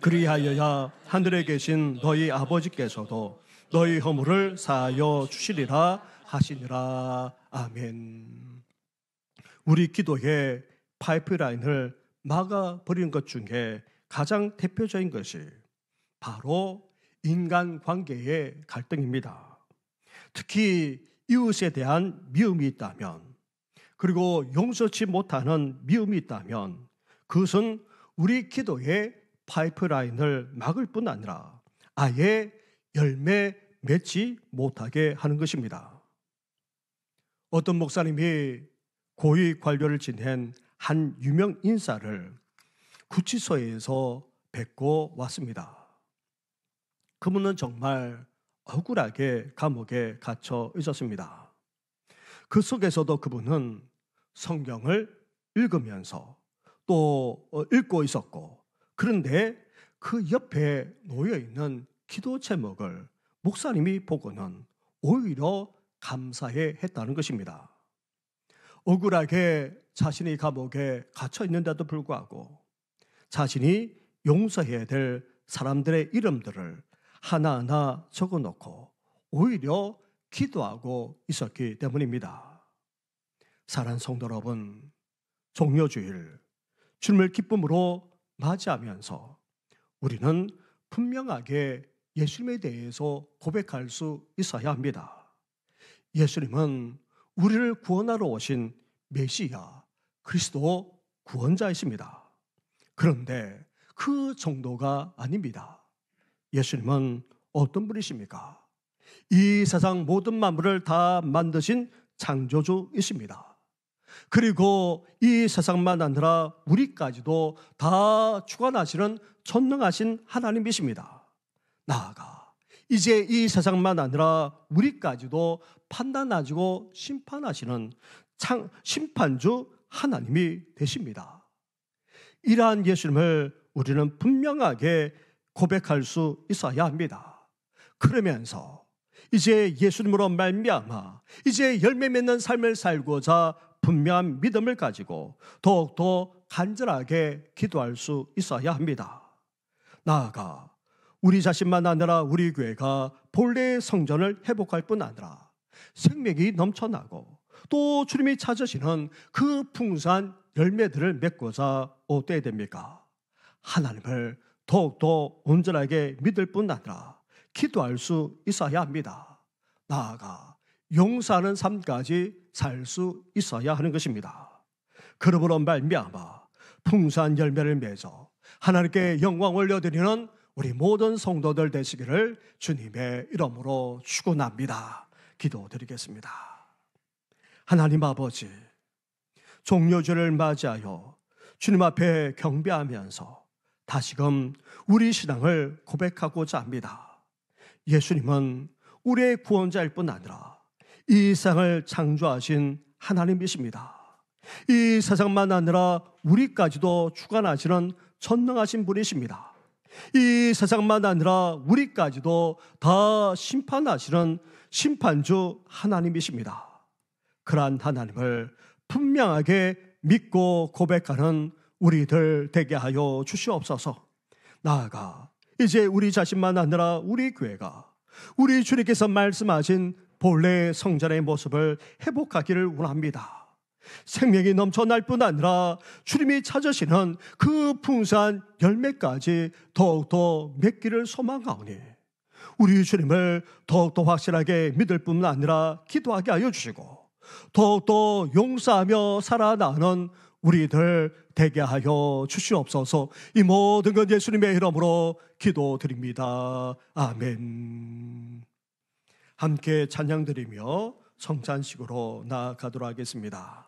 그리하여야 하늘에 계신 너희 아버지께서도 너희 허물을 사하여 주시리라 하시니라. 아멘. 우리 기도의 파이프라인을 막아버리는 것 중에 가장 대표적인 것이 바로 인간관계의 갈등입니다. 특히 이웃에 대한 미움이 있다면, 그리고 용서치 못하는 미움이 있다면 그것은 우리 기도의 파이프라인을 막을 뿐 아니라 아예 열매 맺지 못하게 하는 것입니다. 어떤 목사님이 고위 관료를 지낸 한 유명 인사를 구치소에서 뵙고 왔습니다. 그분은 정말 억울하게 감옥에 갇혀 있었습니다. 그 속에서도 그분은 성경을 읽으면서 또 읽고 있었고, 그런데 그 옆에 놓여있는 기도 제목을 목사님이 보고는 오히려 감사해 했다는 것입니다. 억울하게 자신이 감옥에 갇혀 있는데도 불구하고 자신이 용서해야 될 사람들의 이름들을 하나하나 적어놓고 오히려 기도하고 있었기 때문입니다. 사랑하는 성도 여러분, 종료주일 주님을 기쁨으로 맞이하면서 우리는 분명하게 예수님에 대해서 고백할 수 있어야 합니다. 예수님은 우리를 구원하러 오신 메시아, 그리스도 구원자이십니다. 그런데 그 정도가 아닙니다. 예수님은 어떤 분이십니까? 이 세상 모든 만물을 다 만드신 창조주이십니다. 그리고 이 세상만 아니라 우리까지도 다 주관하시는 전능하신 하나님이십니다. 나아가 이제 이 세상만 아니라 우리까지도 판단하시고 심판하시는 심판주 하나님이 되십니다. 이러한 예수님을 우리는 분명하게 고백할 수 있어야 합니다. 그러면서 이제 예수님으로 말미암아 이제 열매 맺는 삶을 살고자 분명한 믿음을 가지고 더욱더 간절하게 기도할 수 있어야 합니다. 나아가 우리 자신만 아니라 우리 교회가 본래의 성전을 회복할 뿐 아니라 생명이 넘쳐나고 또 주님이 찾으시는 그 풍성한 열매들을 맺고자 어때야 됩니까? 하나님을 더욱더 온전하게 믿을 뿐 아니라 기도할 수 있어야 합니다. 나아가 용서하는 삶까지 살 수 있어야 하는 것입니다. 그러므로 말미암아 풍성한 열매를 맺어 하나님께 영광 올려드리는 우리 모든 성도들 되시기를 주님의 이름으로 축원합니다. 기도드리겠습니다. 하나님 아버지, 종료주를 맞이하여 주님 앞에 경배하면서 다시금 우리 신앙을 고백하고자 합니다. 예수님은 우리의 구원자일 뿐 아니라 이 세상을 창조하신 하나님이십니다. 이 세상만 아니라 우리까지도 주관하시는 전능하신 분이십니다. 이 세상만 아니라 우리까지도 다 심판하시는 심판주 하나님이십니다. 그러한 하나님을 분명하게 믿고 고백하는 우리들 되게 하여 주시옵소서. 나아가 이제 우리 자신만 아니라 우리 교회가 우리 주님께서 말씀하신 본래 성전의 모습을 회복하기를 원합니다. 생명이 넘쳐날 뿐 아니라 주님이 찾으시는 그 풍성한 열매까지 더욱더 맺기를 소망하오니 우리 주님을 더욱더 확실하게 믿을 뿐 아니라 기도하게 하여 주시고 더욱더 용서하며 살아나는 우리들 되게 하여 주시옵소서. 이 모든 것 예수님의 이름으로 기도드립니다. 아멘. 함께 찬양드리며 성찬식으로 나아가도록 하겠습니다.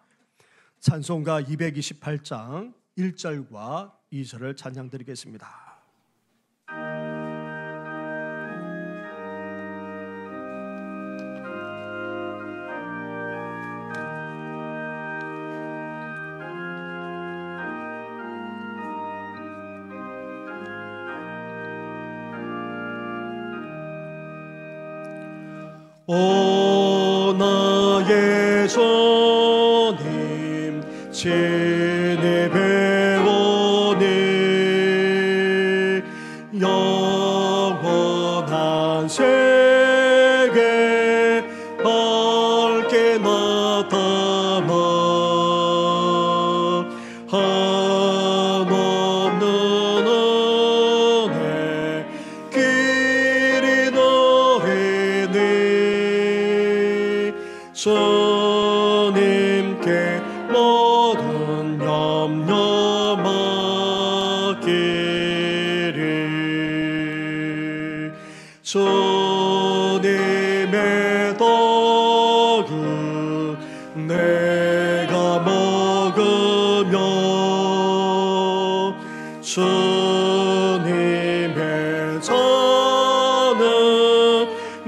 찬송가 228장 1절과 2절을 찬양드리겠습니다. 오 나의 주님 친히 배우니 영원한 세계 밝게 나타나 한없는 은혜 길이 너희니 주님께 모든 염려 맡기리 주님의 떡은 내가 먹으며 주님의 잔은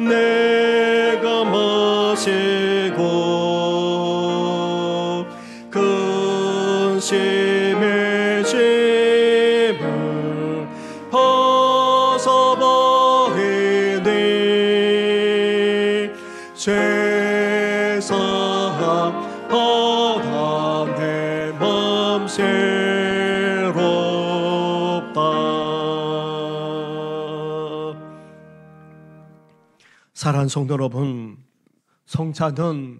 내가 마시고 근심의 짐을 벗어버리니 세상 바다 내 맘 새롭다. 사랑하는 성도 여러분, 성찬은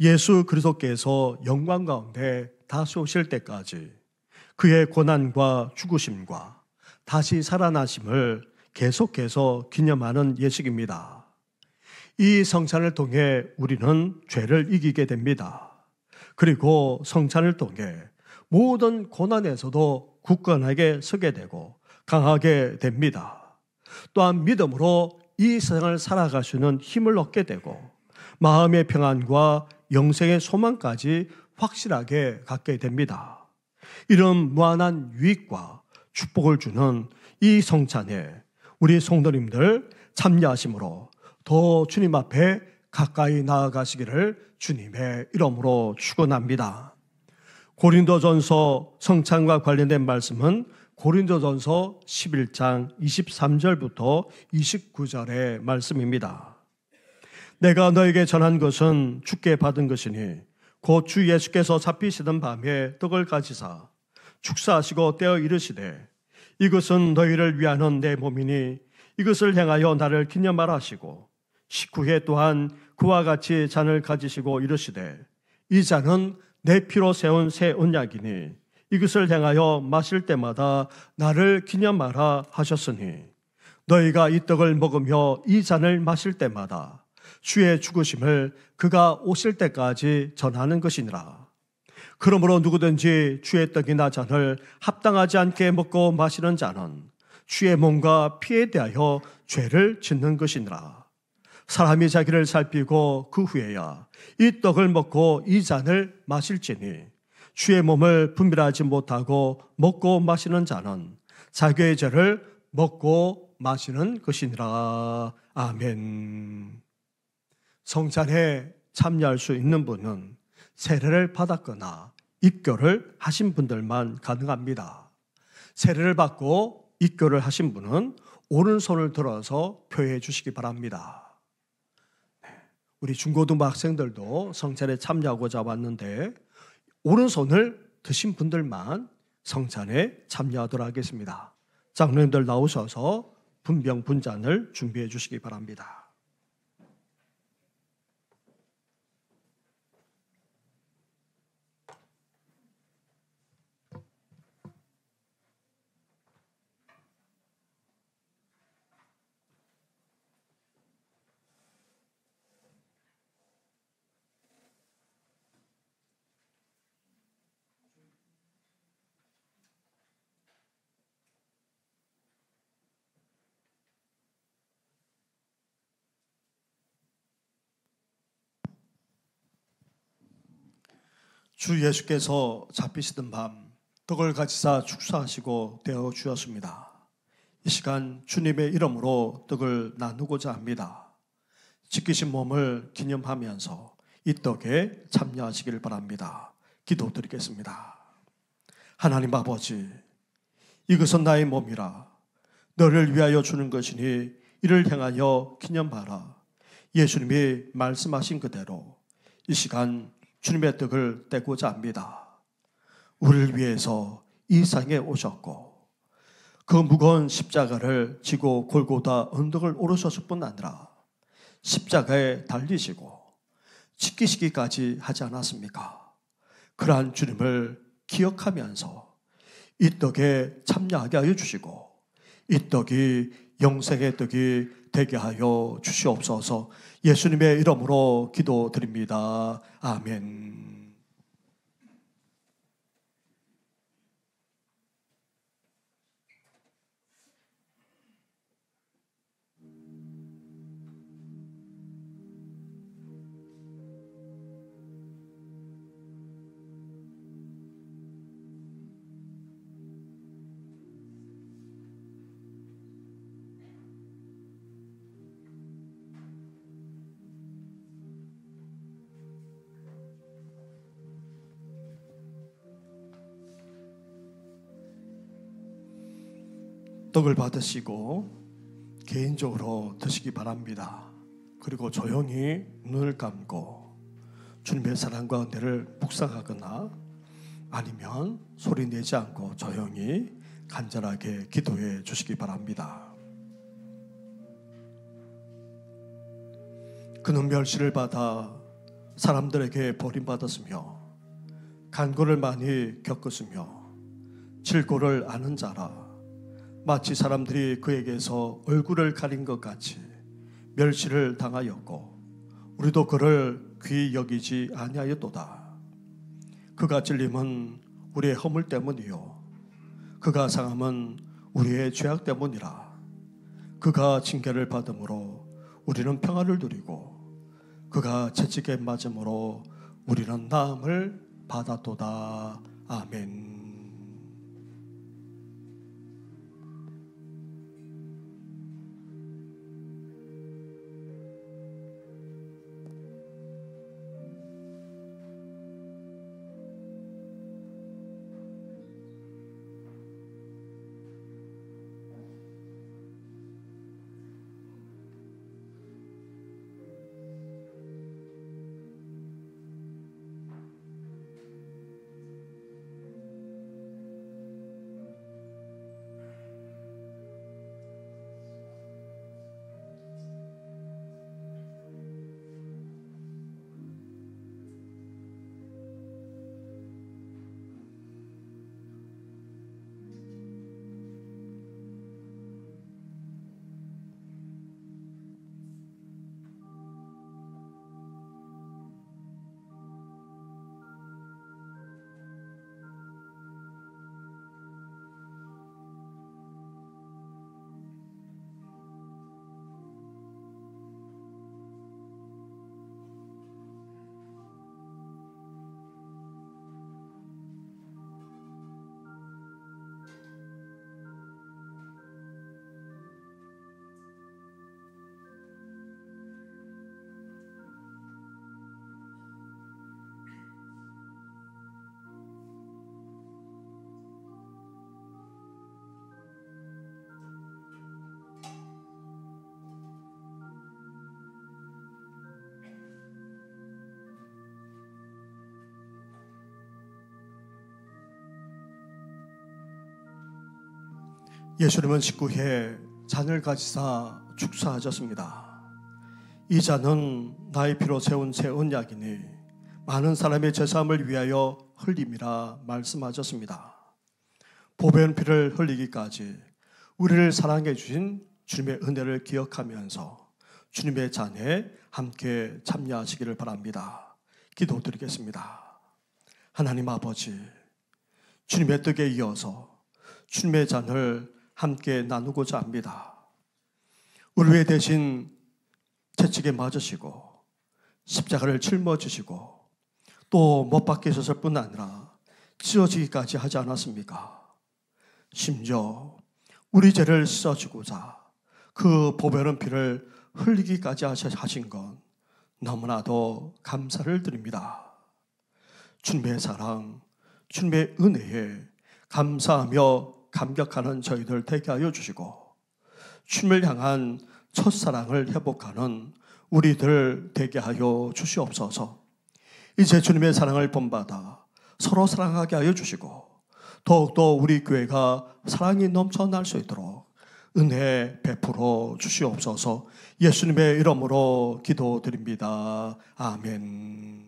예수 그리스도께서 영광 가운데 다시 오실 때까지 그의 고난과 죽으심과 다시 살아나심을 계속해서 기념하는 예식입니다. 이 성찬을 통해 우리는 죄를 이기게 됩니다. 그리고 성찬을 통해 모든 고난에서도 굳건하게 서게 되고 강하게 됩니다. 또한 믿음으로 이 세상을 살아갈 수 있는 힘을 얻게 되고 마음의 평안과 영생의 소망까지 확실하게 갖게 됩니다. 이런 무한한 유익과 축복을 주는 이 성찬에 우리 성도님들 참여하심으로 더 주님 앞에 가까이 나아가시기를 주님의 이름으로 축원합니다. 고린도전서 성찬과 관련된 말씀은 고린도전서 11장 23절부터 29절의 말씀입니다. 내가 너에게 전한 것은 주께 받은 것이니 곧 주 예수께서 잡히시던 밤에 떡을 가지사 축사하시고 떼어 이르시되 이것은 너희를 위하는 내 몸이니 이것을 행하여 나를 기념하라 하시고 식후에 또한 그와 같이 잔을 가지시고 이르시되 이 잔은 내 피로 세운 새 언약이니 이것을 행하여 마실 때마다 나를 기념하라 하셨으니 너희가 이 떡을 먹으며 이 잔을 마실 때마다 주의 죽으심을 그가 오실 때까지 전하는 것이니라. 그러므로 누구든지 주의 떡이나 잔을 합당하지 않게 먹고 마시는 자는 주의 몸과 피에 대하여 죄를 짓는 것이니라. 사람이 자기를 살피고 그 후에야 이 떡을 먹고 이 잔을 마실지니 주의 몸을 분별하지 못하고 먹고 마시는 자는 자기의 죄를 먹고 마시는 것이니라. 아멘. 성찬에 참여할 수 있는 분은 세례를 받았거나 입교를 하신 분들만 가능합니다. 세례를 받고 입교를 하신 분은 오른손을 들어서 표해 주시기 바랍니다. 우리 중고등부 학생들도 성찬에 참여하고자 왔는데 오른손을 드신 분들만 성찬에 참여하도록 하겠습니다. 장로님들 나오셔서 분병 분잔을 준비해 주시기 바랍니다. 주 예수께서 잡히시던 밤 떡을 가지사 축사하시고 떼어 주었습니다. 이 시간 주님의 이름으로 떡을 나누고자 합니다. 지키신 몸을 기념하면서 이 떡에 참여하시길 바랍니다. 기도드리겠습니다. 하나님 아버지, 이것은 나의 몸이라 너를 위하여 주는 것이니 이를 행하여 기념하라. 예수님이 말씀하신 그대로 이 시간 주님의 떡을 떼고자 합니다. 우리를 위해서 이 세상에 오셨고 그 무거운 십자가를 지고 골고다 언덕을 오르셨을 뿐 아니라 십자가에 달리시고 지키시기까지 하지 않았습니까? 그러한 주님을 기억하면서 이 떡에 참여하게 하여 주시고 이 떡이 영생의 떡이 되게 하여 주시옵소서. 예수님의 이름으로 기도드립니다. 아멘. 떡을 받으시고 개인적으로 드시기 바랍니다. 그리고 조용히 눈을 감고 주님의 사랑과 은혜를 묵상하거나 아니면 소리 내지 않고 조용히 간절하게 기도해 주시기 바랍니다. 그는 멸시를 받아 사람들에게 버림받았으며 간고를 많이 겪었으며 질고를 아는 자라 마치 사람들이 그에게서 얼굴을 가린 것 같이 멸시를 당하였고 우리도 그를 귀히 여기지 아니하였도다. 그가 찔림은 우리의 허물 때문이요 그가 상함은 우리의 죄악 때문이라. 그가 징계를 받음으로 우리는 평안을 누리고 그가 채찍에 맞음으로 우리는 나음을 받았도다. 아멘. 예수님은 19회 잔을 가지사 축사하셨습니다. 이 잔은 나의 피로 세운 새 언약이니 많은 사람의 죄사함을 위하여 흘림이라 말씀하셨습니다. 보배한 피를 흘리기까지 우리를 사랑해 주신 주님의 은혜를 기억하면서 주님의 잔에 함께 참여하시기를 바랍니다. 기도드리겠습니다. 하나님 아버지, 주님의 떡에 이어서 주님의 잔을 함께 나누고자 합니다. 우리 의 대신 채찍에 맞으시고 십자가를 짊어지시고 또 못 박히셨을 뿐 아니라 찢어지기까지 하지 않았습니까? 심지어 우리 죄를 씻어주고자 그 보배로운 피를 흘리기까지 하신 건 너무나도 감사를 드립니다. 주님의 사랑, 주님의 은혜에 감사하며 감격하는 저희들 되게 하여 주시고 주님을 향한 첫사랑을 회복하는 우리들 되게 하여 주시옵소서. 이제 주님의 사랑을 본받아 서로 사랑하게 하여 주시고 더욱더 우리 교회가 사랑이 넘쳐날 수 있도록 은혜 베풀어 주시옵소서. 예수님의 이름으로 기도드립니다. 아멘.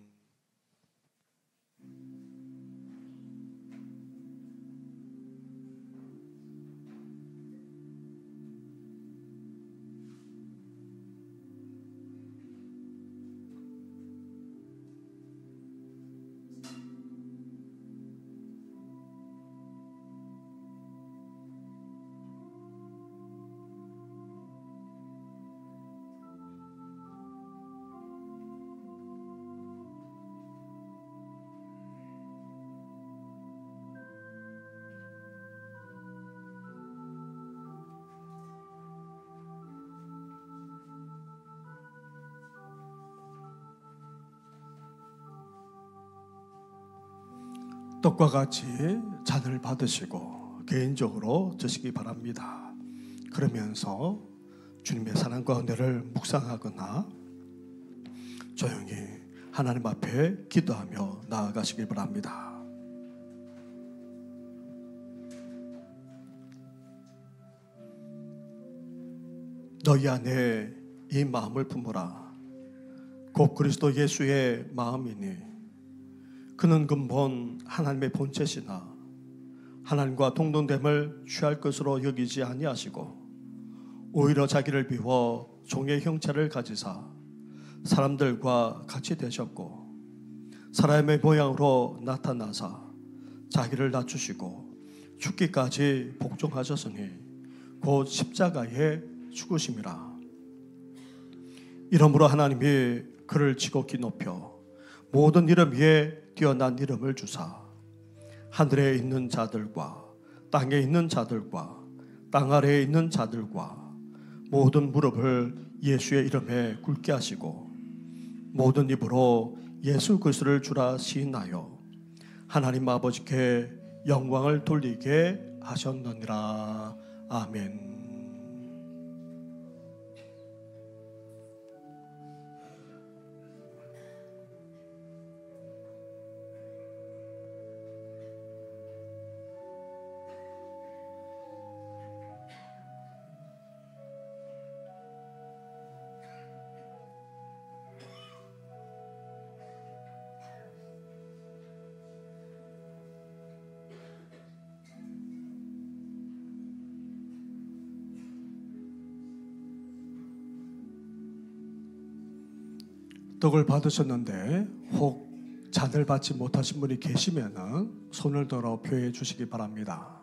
떡과 같이 잔을 받으시고 개인적으로 드시기 바랍니다. 그러면서 주님의 사랑과 은혜를 묵상하거나 조용히 하나님 앞에 기도하며 나아가시길 바랍니다. 너희 안에 이 마음을 품으라. 곧 그리스도 예수의 마음이니 그는 근본 하나님의 본체시나 하나님과 동등됨을 취할 것으로 여기지 아니하시고 오히려 자기를 비워 종의 형체를 가지사 사람들과 같이 되셨고 사람의 모양으로 나타나사 자기를 낮추시고 죽기까지 복종하셨으니 곧 십자가에 죽으심이라. 이러므로 하나님이 그를 지극히 높여 모든 이름 위에 뛰어난 이름을 주사 하늘에 있는 자들과 땅에 있는 자들과 땅 아래에 있는 자들과 모든 무릎을 예수의 이름에 꿇게 하시고 모든 입으로 예수 그리스도를 주라 시인하여 하나님 아버지께 영광을 돌리게 하셨느니라. 아멘. 떡을 받으셨는데 혹 잔을 받지 못하신 분이 계시면 손을 들어 표해 주시기 바랍니다.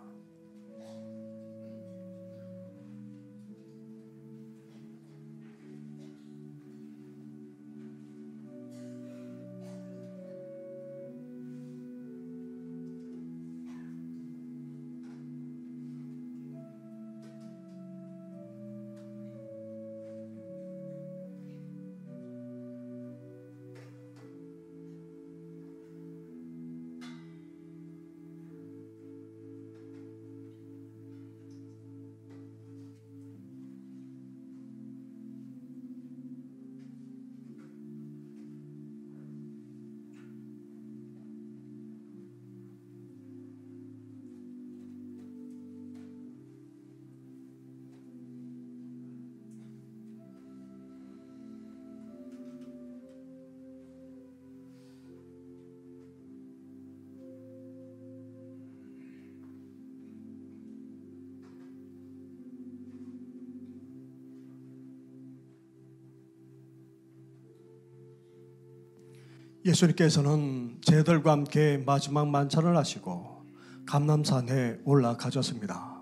예수님께서는 제들과 함께 마지막 만찬을 하시고 감람산에 올라가셨습니다.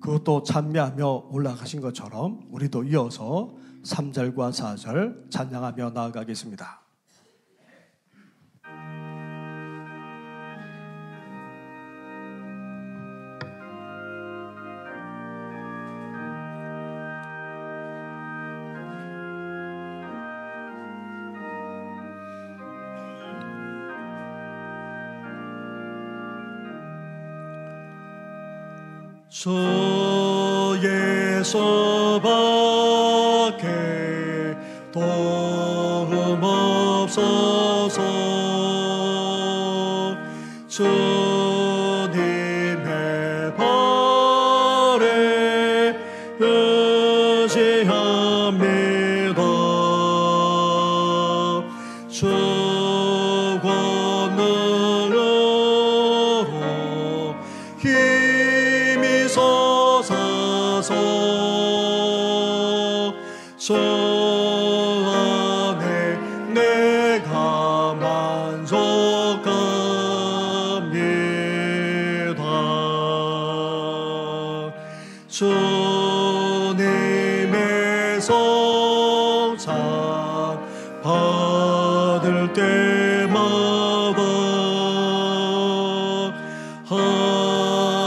그것도 찬미하며 올라가신 것처럼 우리도 이어서 3절과 4절 찬양하며 나아가겠습니다. 주에서 도움 없소서. 주님의 발에 의지합니다. 주 권능으로 힘이 솟아서 주 안에 내가 만족합니다. 주님의 성찬 받을 때마다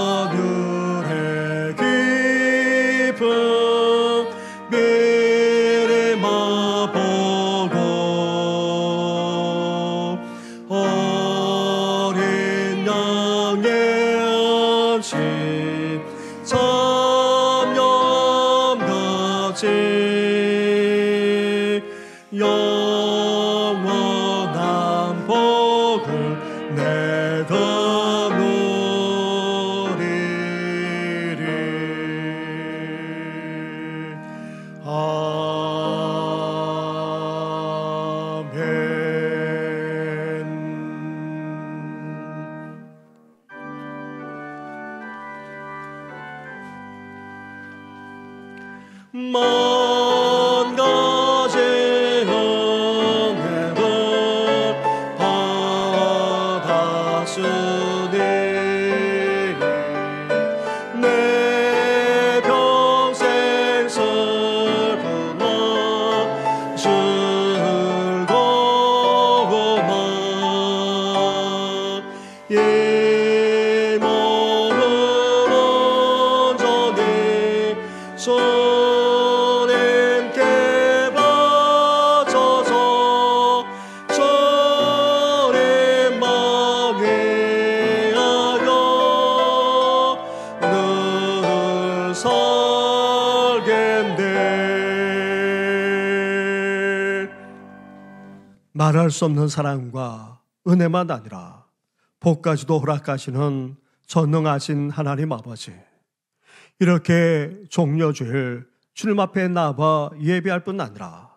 하늘의 깊은 미래만 보고 어린 양의 안심 참염같이 영원한 복을 내가 누리리. 아멘. 만 가지 은혜를 받았으니 내 평생 슬프나 즐거우나 이 몸을 온전히 주님께 바쳐서 주님만 위하여 늘 살겠네. 말할 수 없는 사랑과 은혜만 아니라 복까지도 허락하시는 전능하신 하나님 아버지, 이렇게 종려주일 주님 앞에 나와 예배할 뿐 아니라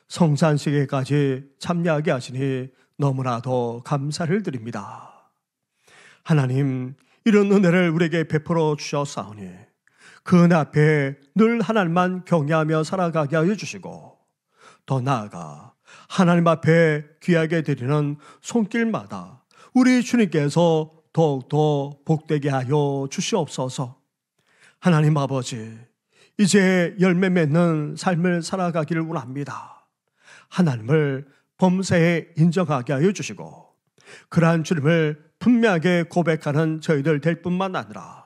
성찬식에까지 참여하게 하시니 너무나도 감사를 드립니다. 하나님, 이런 은혜를 우리에게 베풀어 주셨사오니 그 은혜 앞에 늘 하나님만 경외하며 살아가게 하여 주시고, 더 나아가 하나님 앞에 귀하게 드리는 손길마다 우리 주님께서 더욱더 복되게 하여 주시옵소서. 하나님 아버지, 이제 열매 맺는 삶을 살아가기를 원합니다. 하나님을 범사에 인정하게 하여 주시고, 그러한 주님을 분명하게 고백하는 저희들 될 뿐만 아니라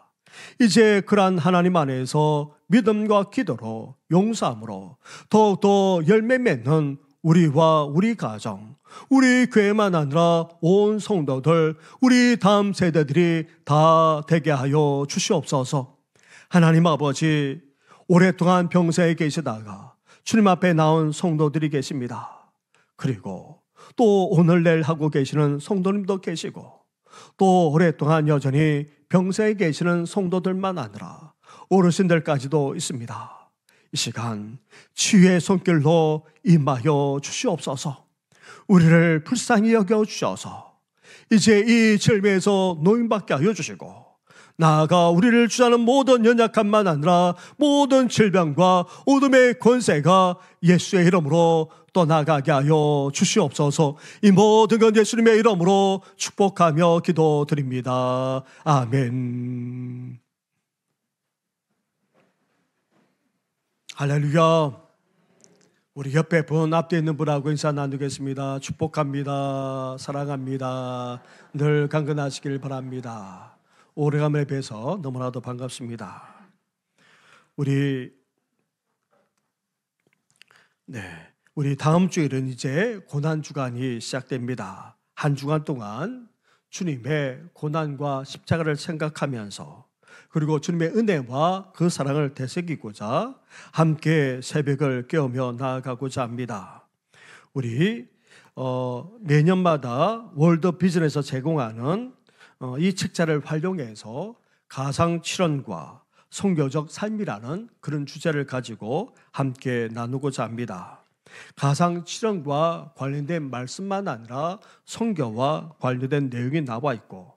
이제 그러한 하나님 안에서 믿음과 기도로 용서함으로 더욱더 열매 맺는 우리와 우리 가정, 우리 교회만 아니라 온 성도들, 우리 다음 세대들이 다 되게 하여 주시옵소서. 하나님 아버지, 오랫동안 병사에 계시다가 주님 앞에 나온 성도들이 계십니다. 그리고 또 오늘 내일 하고 계시는 성도님도 계시고, 또 오랫동안 여전히 병사에 계시는 성도들만 아니라 어르신들까지도 있습니다. 이 시간 치유의 손길로 임하여 주시옵소서. 우리를 불쌍히 여겨 주셔서 이제 이 질병에서 노임받게 하여 주시고, 나아가 우리를 주자는 모든 연약함만 아니라 모든 질병과 어둠의 권세가 예수의 이름으로 떠나가게 하여 주시옵소서. 이 모든 건 예수님의 이름으로 축복하며 기도드립니다. 아멘. 할렐루야. 우리 옆에 분, 앞에 있는 분하고 인사 나누겠습니다. 축복합니다. 사랑합니다. 늘 강건하시길 바랍니다. 오래간만에 뵈서 너무나도 반갑습니다. 우리 다음 주일은 이제 고난주간이 시작됩니다. 한 주간 동안 주님의 고난과 십자가를 생각하면서 그리고 주님의 은혜와 그 사랑을 되새기고자 함께 새벽을 깨우며 나아가고자 합니다. 우리 매년마다 월드 비전에서 제공하는 이 책자를 활용해서 가상 실현과 선교적 삶이라는 그런 주제를 가지고 함께 나누고자 합니다. 가상 실현과 관련된 말씀만 아니라 선교와 관련된 내용이 나와 있고,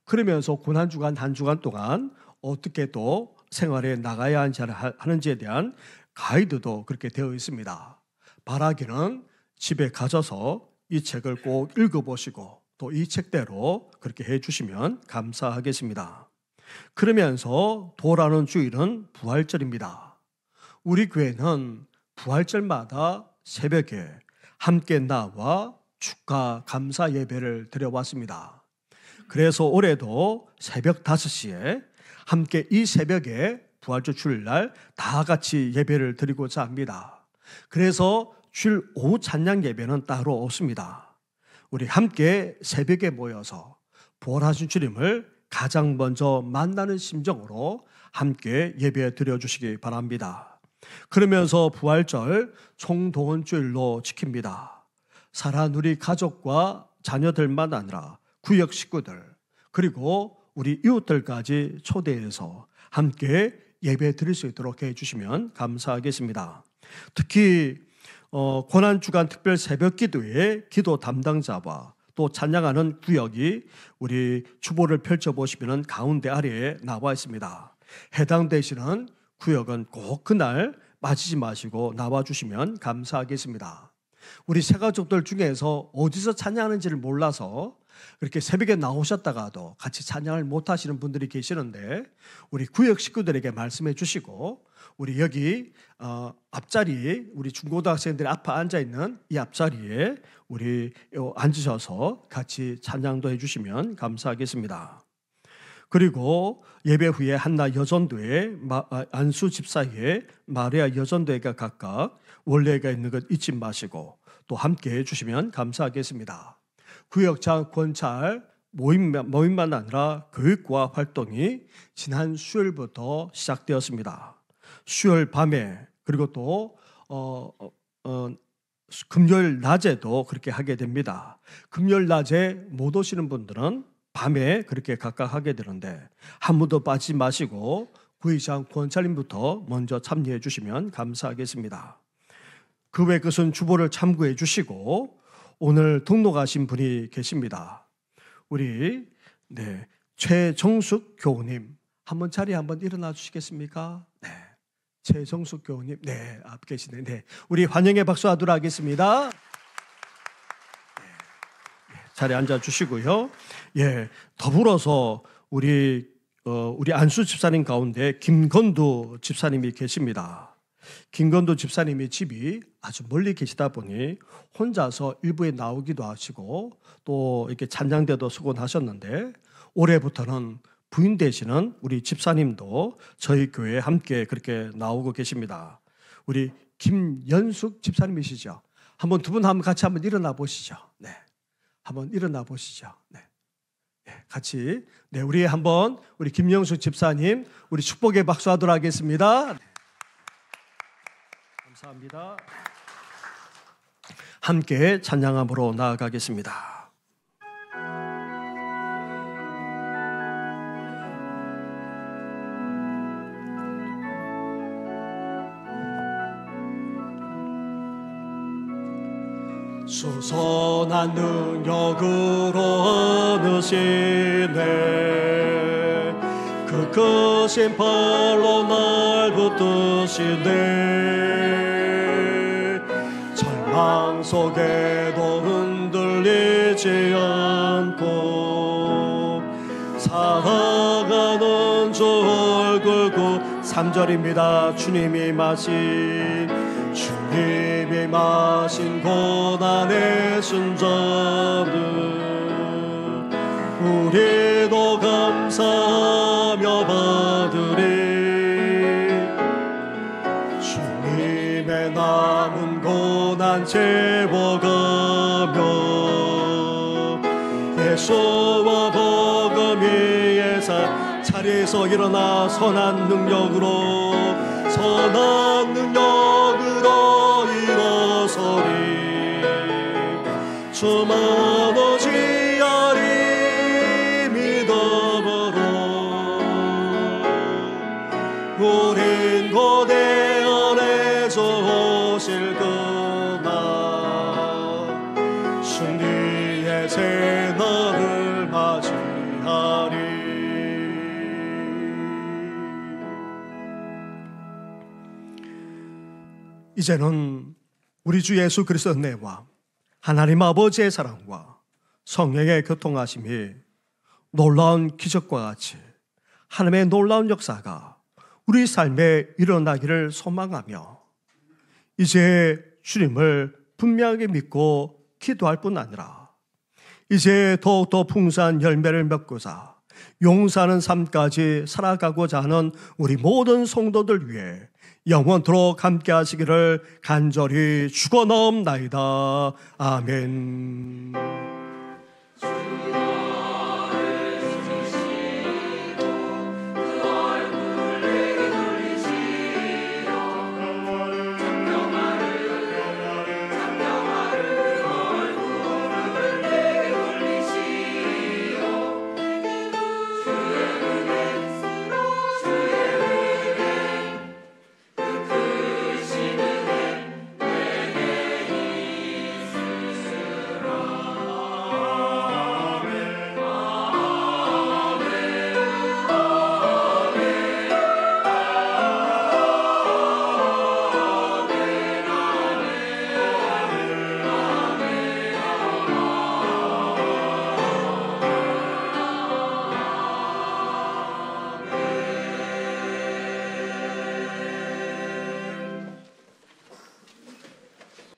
그러면서 고난주간 한 주간 동안 어떻게 또 생활에 나가야 하는지에 대한 가이드도 그렇게 되어 있습니다. 바라기는 집에 가셔서 이 책을 꼭 읽어보시고 또 이 책대로 그렇게 해주시면 감사하겠습니다. 그러면서 돌아오는 주일은 부활절입니다. 우리 교회는 부활절마다 새벽에 함께 나와 축하 감사 예배를 드려왔습니다. 그래서 올해도 새벽 5시에 함께 이 새벽에 부활절 주일날 다 같이 예배를 드리고자 합니다. 그래서 주일 오후 찬양 예배는 따로 없습니다. 우리 함께 새벽에 모여서 부활하신 주님을 가장 먼저 만나는 심정으로 함께 예배 드려주시기 바랍니다. 그러면서 부활절 총동원주일로 지킵니다. 사랑하는 우리 가족과 자녀들만 아니라 구역 식구들 그리고 우리 이웃들까지 초대해서 함께 예배 드릴 수 있도록 해주시면 감사하겠습니다. 특히 고난주간 특별 새벽 기도의 기도 담당자와 또 찬양하는 구역이 우리 주보를 펼쳐보시면 가운데 아래에 나와 있습니다. 해당되시는 구역은 꼭 그날 빠지지 마시고 나와주시면 감사하겠습니다. 우리 새가족들 중에서 어디서 찬양하는지를 몰라서 그렇게 새벽에 나오셨다가도 같이 찬양을 못하시는 분들이 계시는데, 우리 구역 식구들에게 말씀해 주시고 우리 여기 앞자리 우리 중고등학생들이 앞에 앉아있는 이 앞자리에 우리 앉으셔서 같이 찬양도 해주시면 감사하겠습니다. 그리고 예배 후에 한나 여전도에 안수 집사회 마리아 여전도회가 각각 원래가 있는 것 잊지 마시고 또 함께 해주시면 감사하겠습니다. 구역장 권찰 모임만 아니라 교육과 활동이 지난 수요일부터 시작되었습니다. 수요일 밤에 그리고 또 금요일 낮에도 그렇게 하게 됩니다. 금요일 낮에 못 오시는 분들은 밤에 그렇게 각각 하게 되는데 한 분도 빠지지 마시고 구역장 권찰님부터 먼저 참여해 주시면 감사하겠습니다. 그 외 것은 주보를 참고해 주시고 오늘 등록하신 분이 계십니다. 우리 최정숙 교우님 한번 자리에 한번 일어나 주시겠습니까? 네, 최정숙 교우님 앞 계시네. 네, 우리 환영의 박수 하도록 하겠습니다. 네, 자리에 앉아 주시고요. 예, 더불어서 우리 안수 집사님 가운데 김건두 집사님이 계십니다. 김건두 집사님의 집이 아주 멀리 계시다 보니 혼자서 일부에 나오기도 하시고 또 이렇게 찬양대도 수곤하셨는데, 올해부터는 부인 되시는 우리 집사님도 저희 교회에 함께 그렇게 나오고 계십니다. 우리 김연숙 집사님이시죠? 한번 두 분 한번 같이 한번 일어나 보시죠. 네, 한번 일어나 보시죠. 네, 같이 우리 한번 우리 김연숙 집사님 우리 축복의 박수하도록 하겠습니다. 감사합니다. 함께 찬양함으로 나아가겠습니다. 수선한 능력으로 얻으시네 그 크신 팔로 날 붙드시네 절망 속에도 흔들리지 않고 살아가는 주 얼굴 구 3절입니다. 주님이 마신 고난의 순자들 우리도 감사하며 받으리 주님의 남은 고난 채워가며 예수와 복음 위에 자리에 가운데서 일어나 선한 능력으로 일어서리. 주만 어찌하리 믿어보로. 우린 고대 안에서 오실 그날 승리의 새날을 맞이하리. 이제는 우리 주 예수 그리스도의 은혜와 하나님 아버지의 사랑과 성령의 교통하심이 놀라운 기적과 같이 하나님의 놀라운 역사가 우리 삶에 일어나기를 소망하며 이제 주님을 분명하게 믿고 기도할 뿐 아니라 이제 더욱더 풍성한 열매를 맺고자 용서하는 삶까지 살아가고자 하는 우리 모든 성도들 위해 영원토록 함께 하시기를 간절히 축원하옵나이다. 아멘.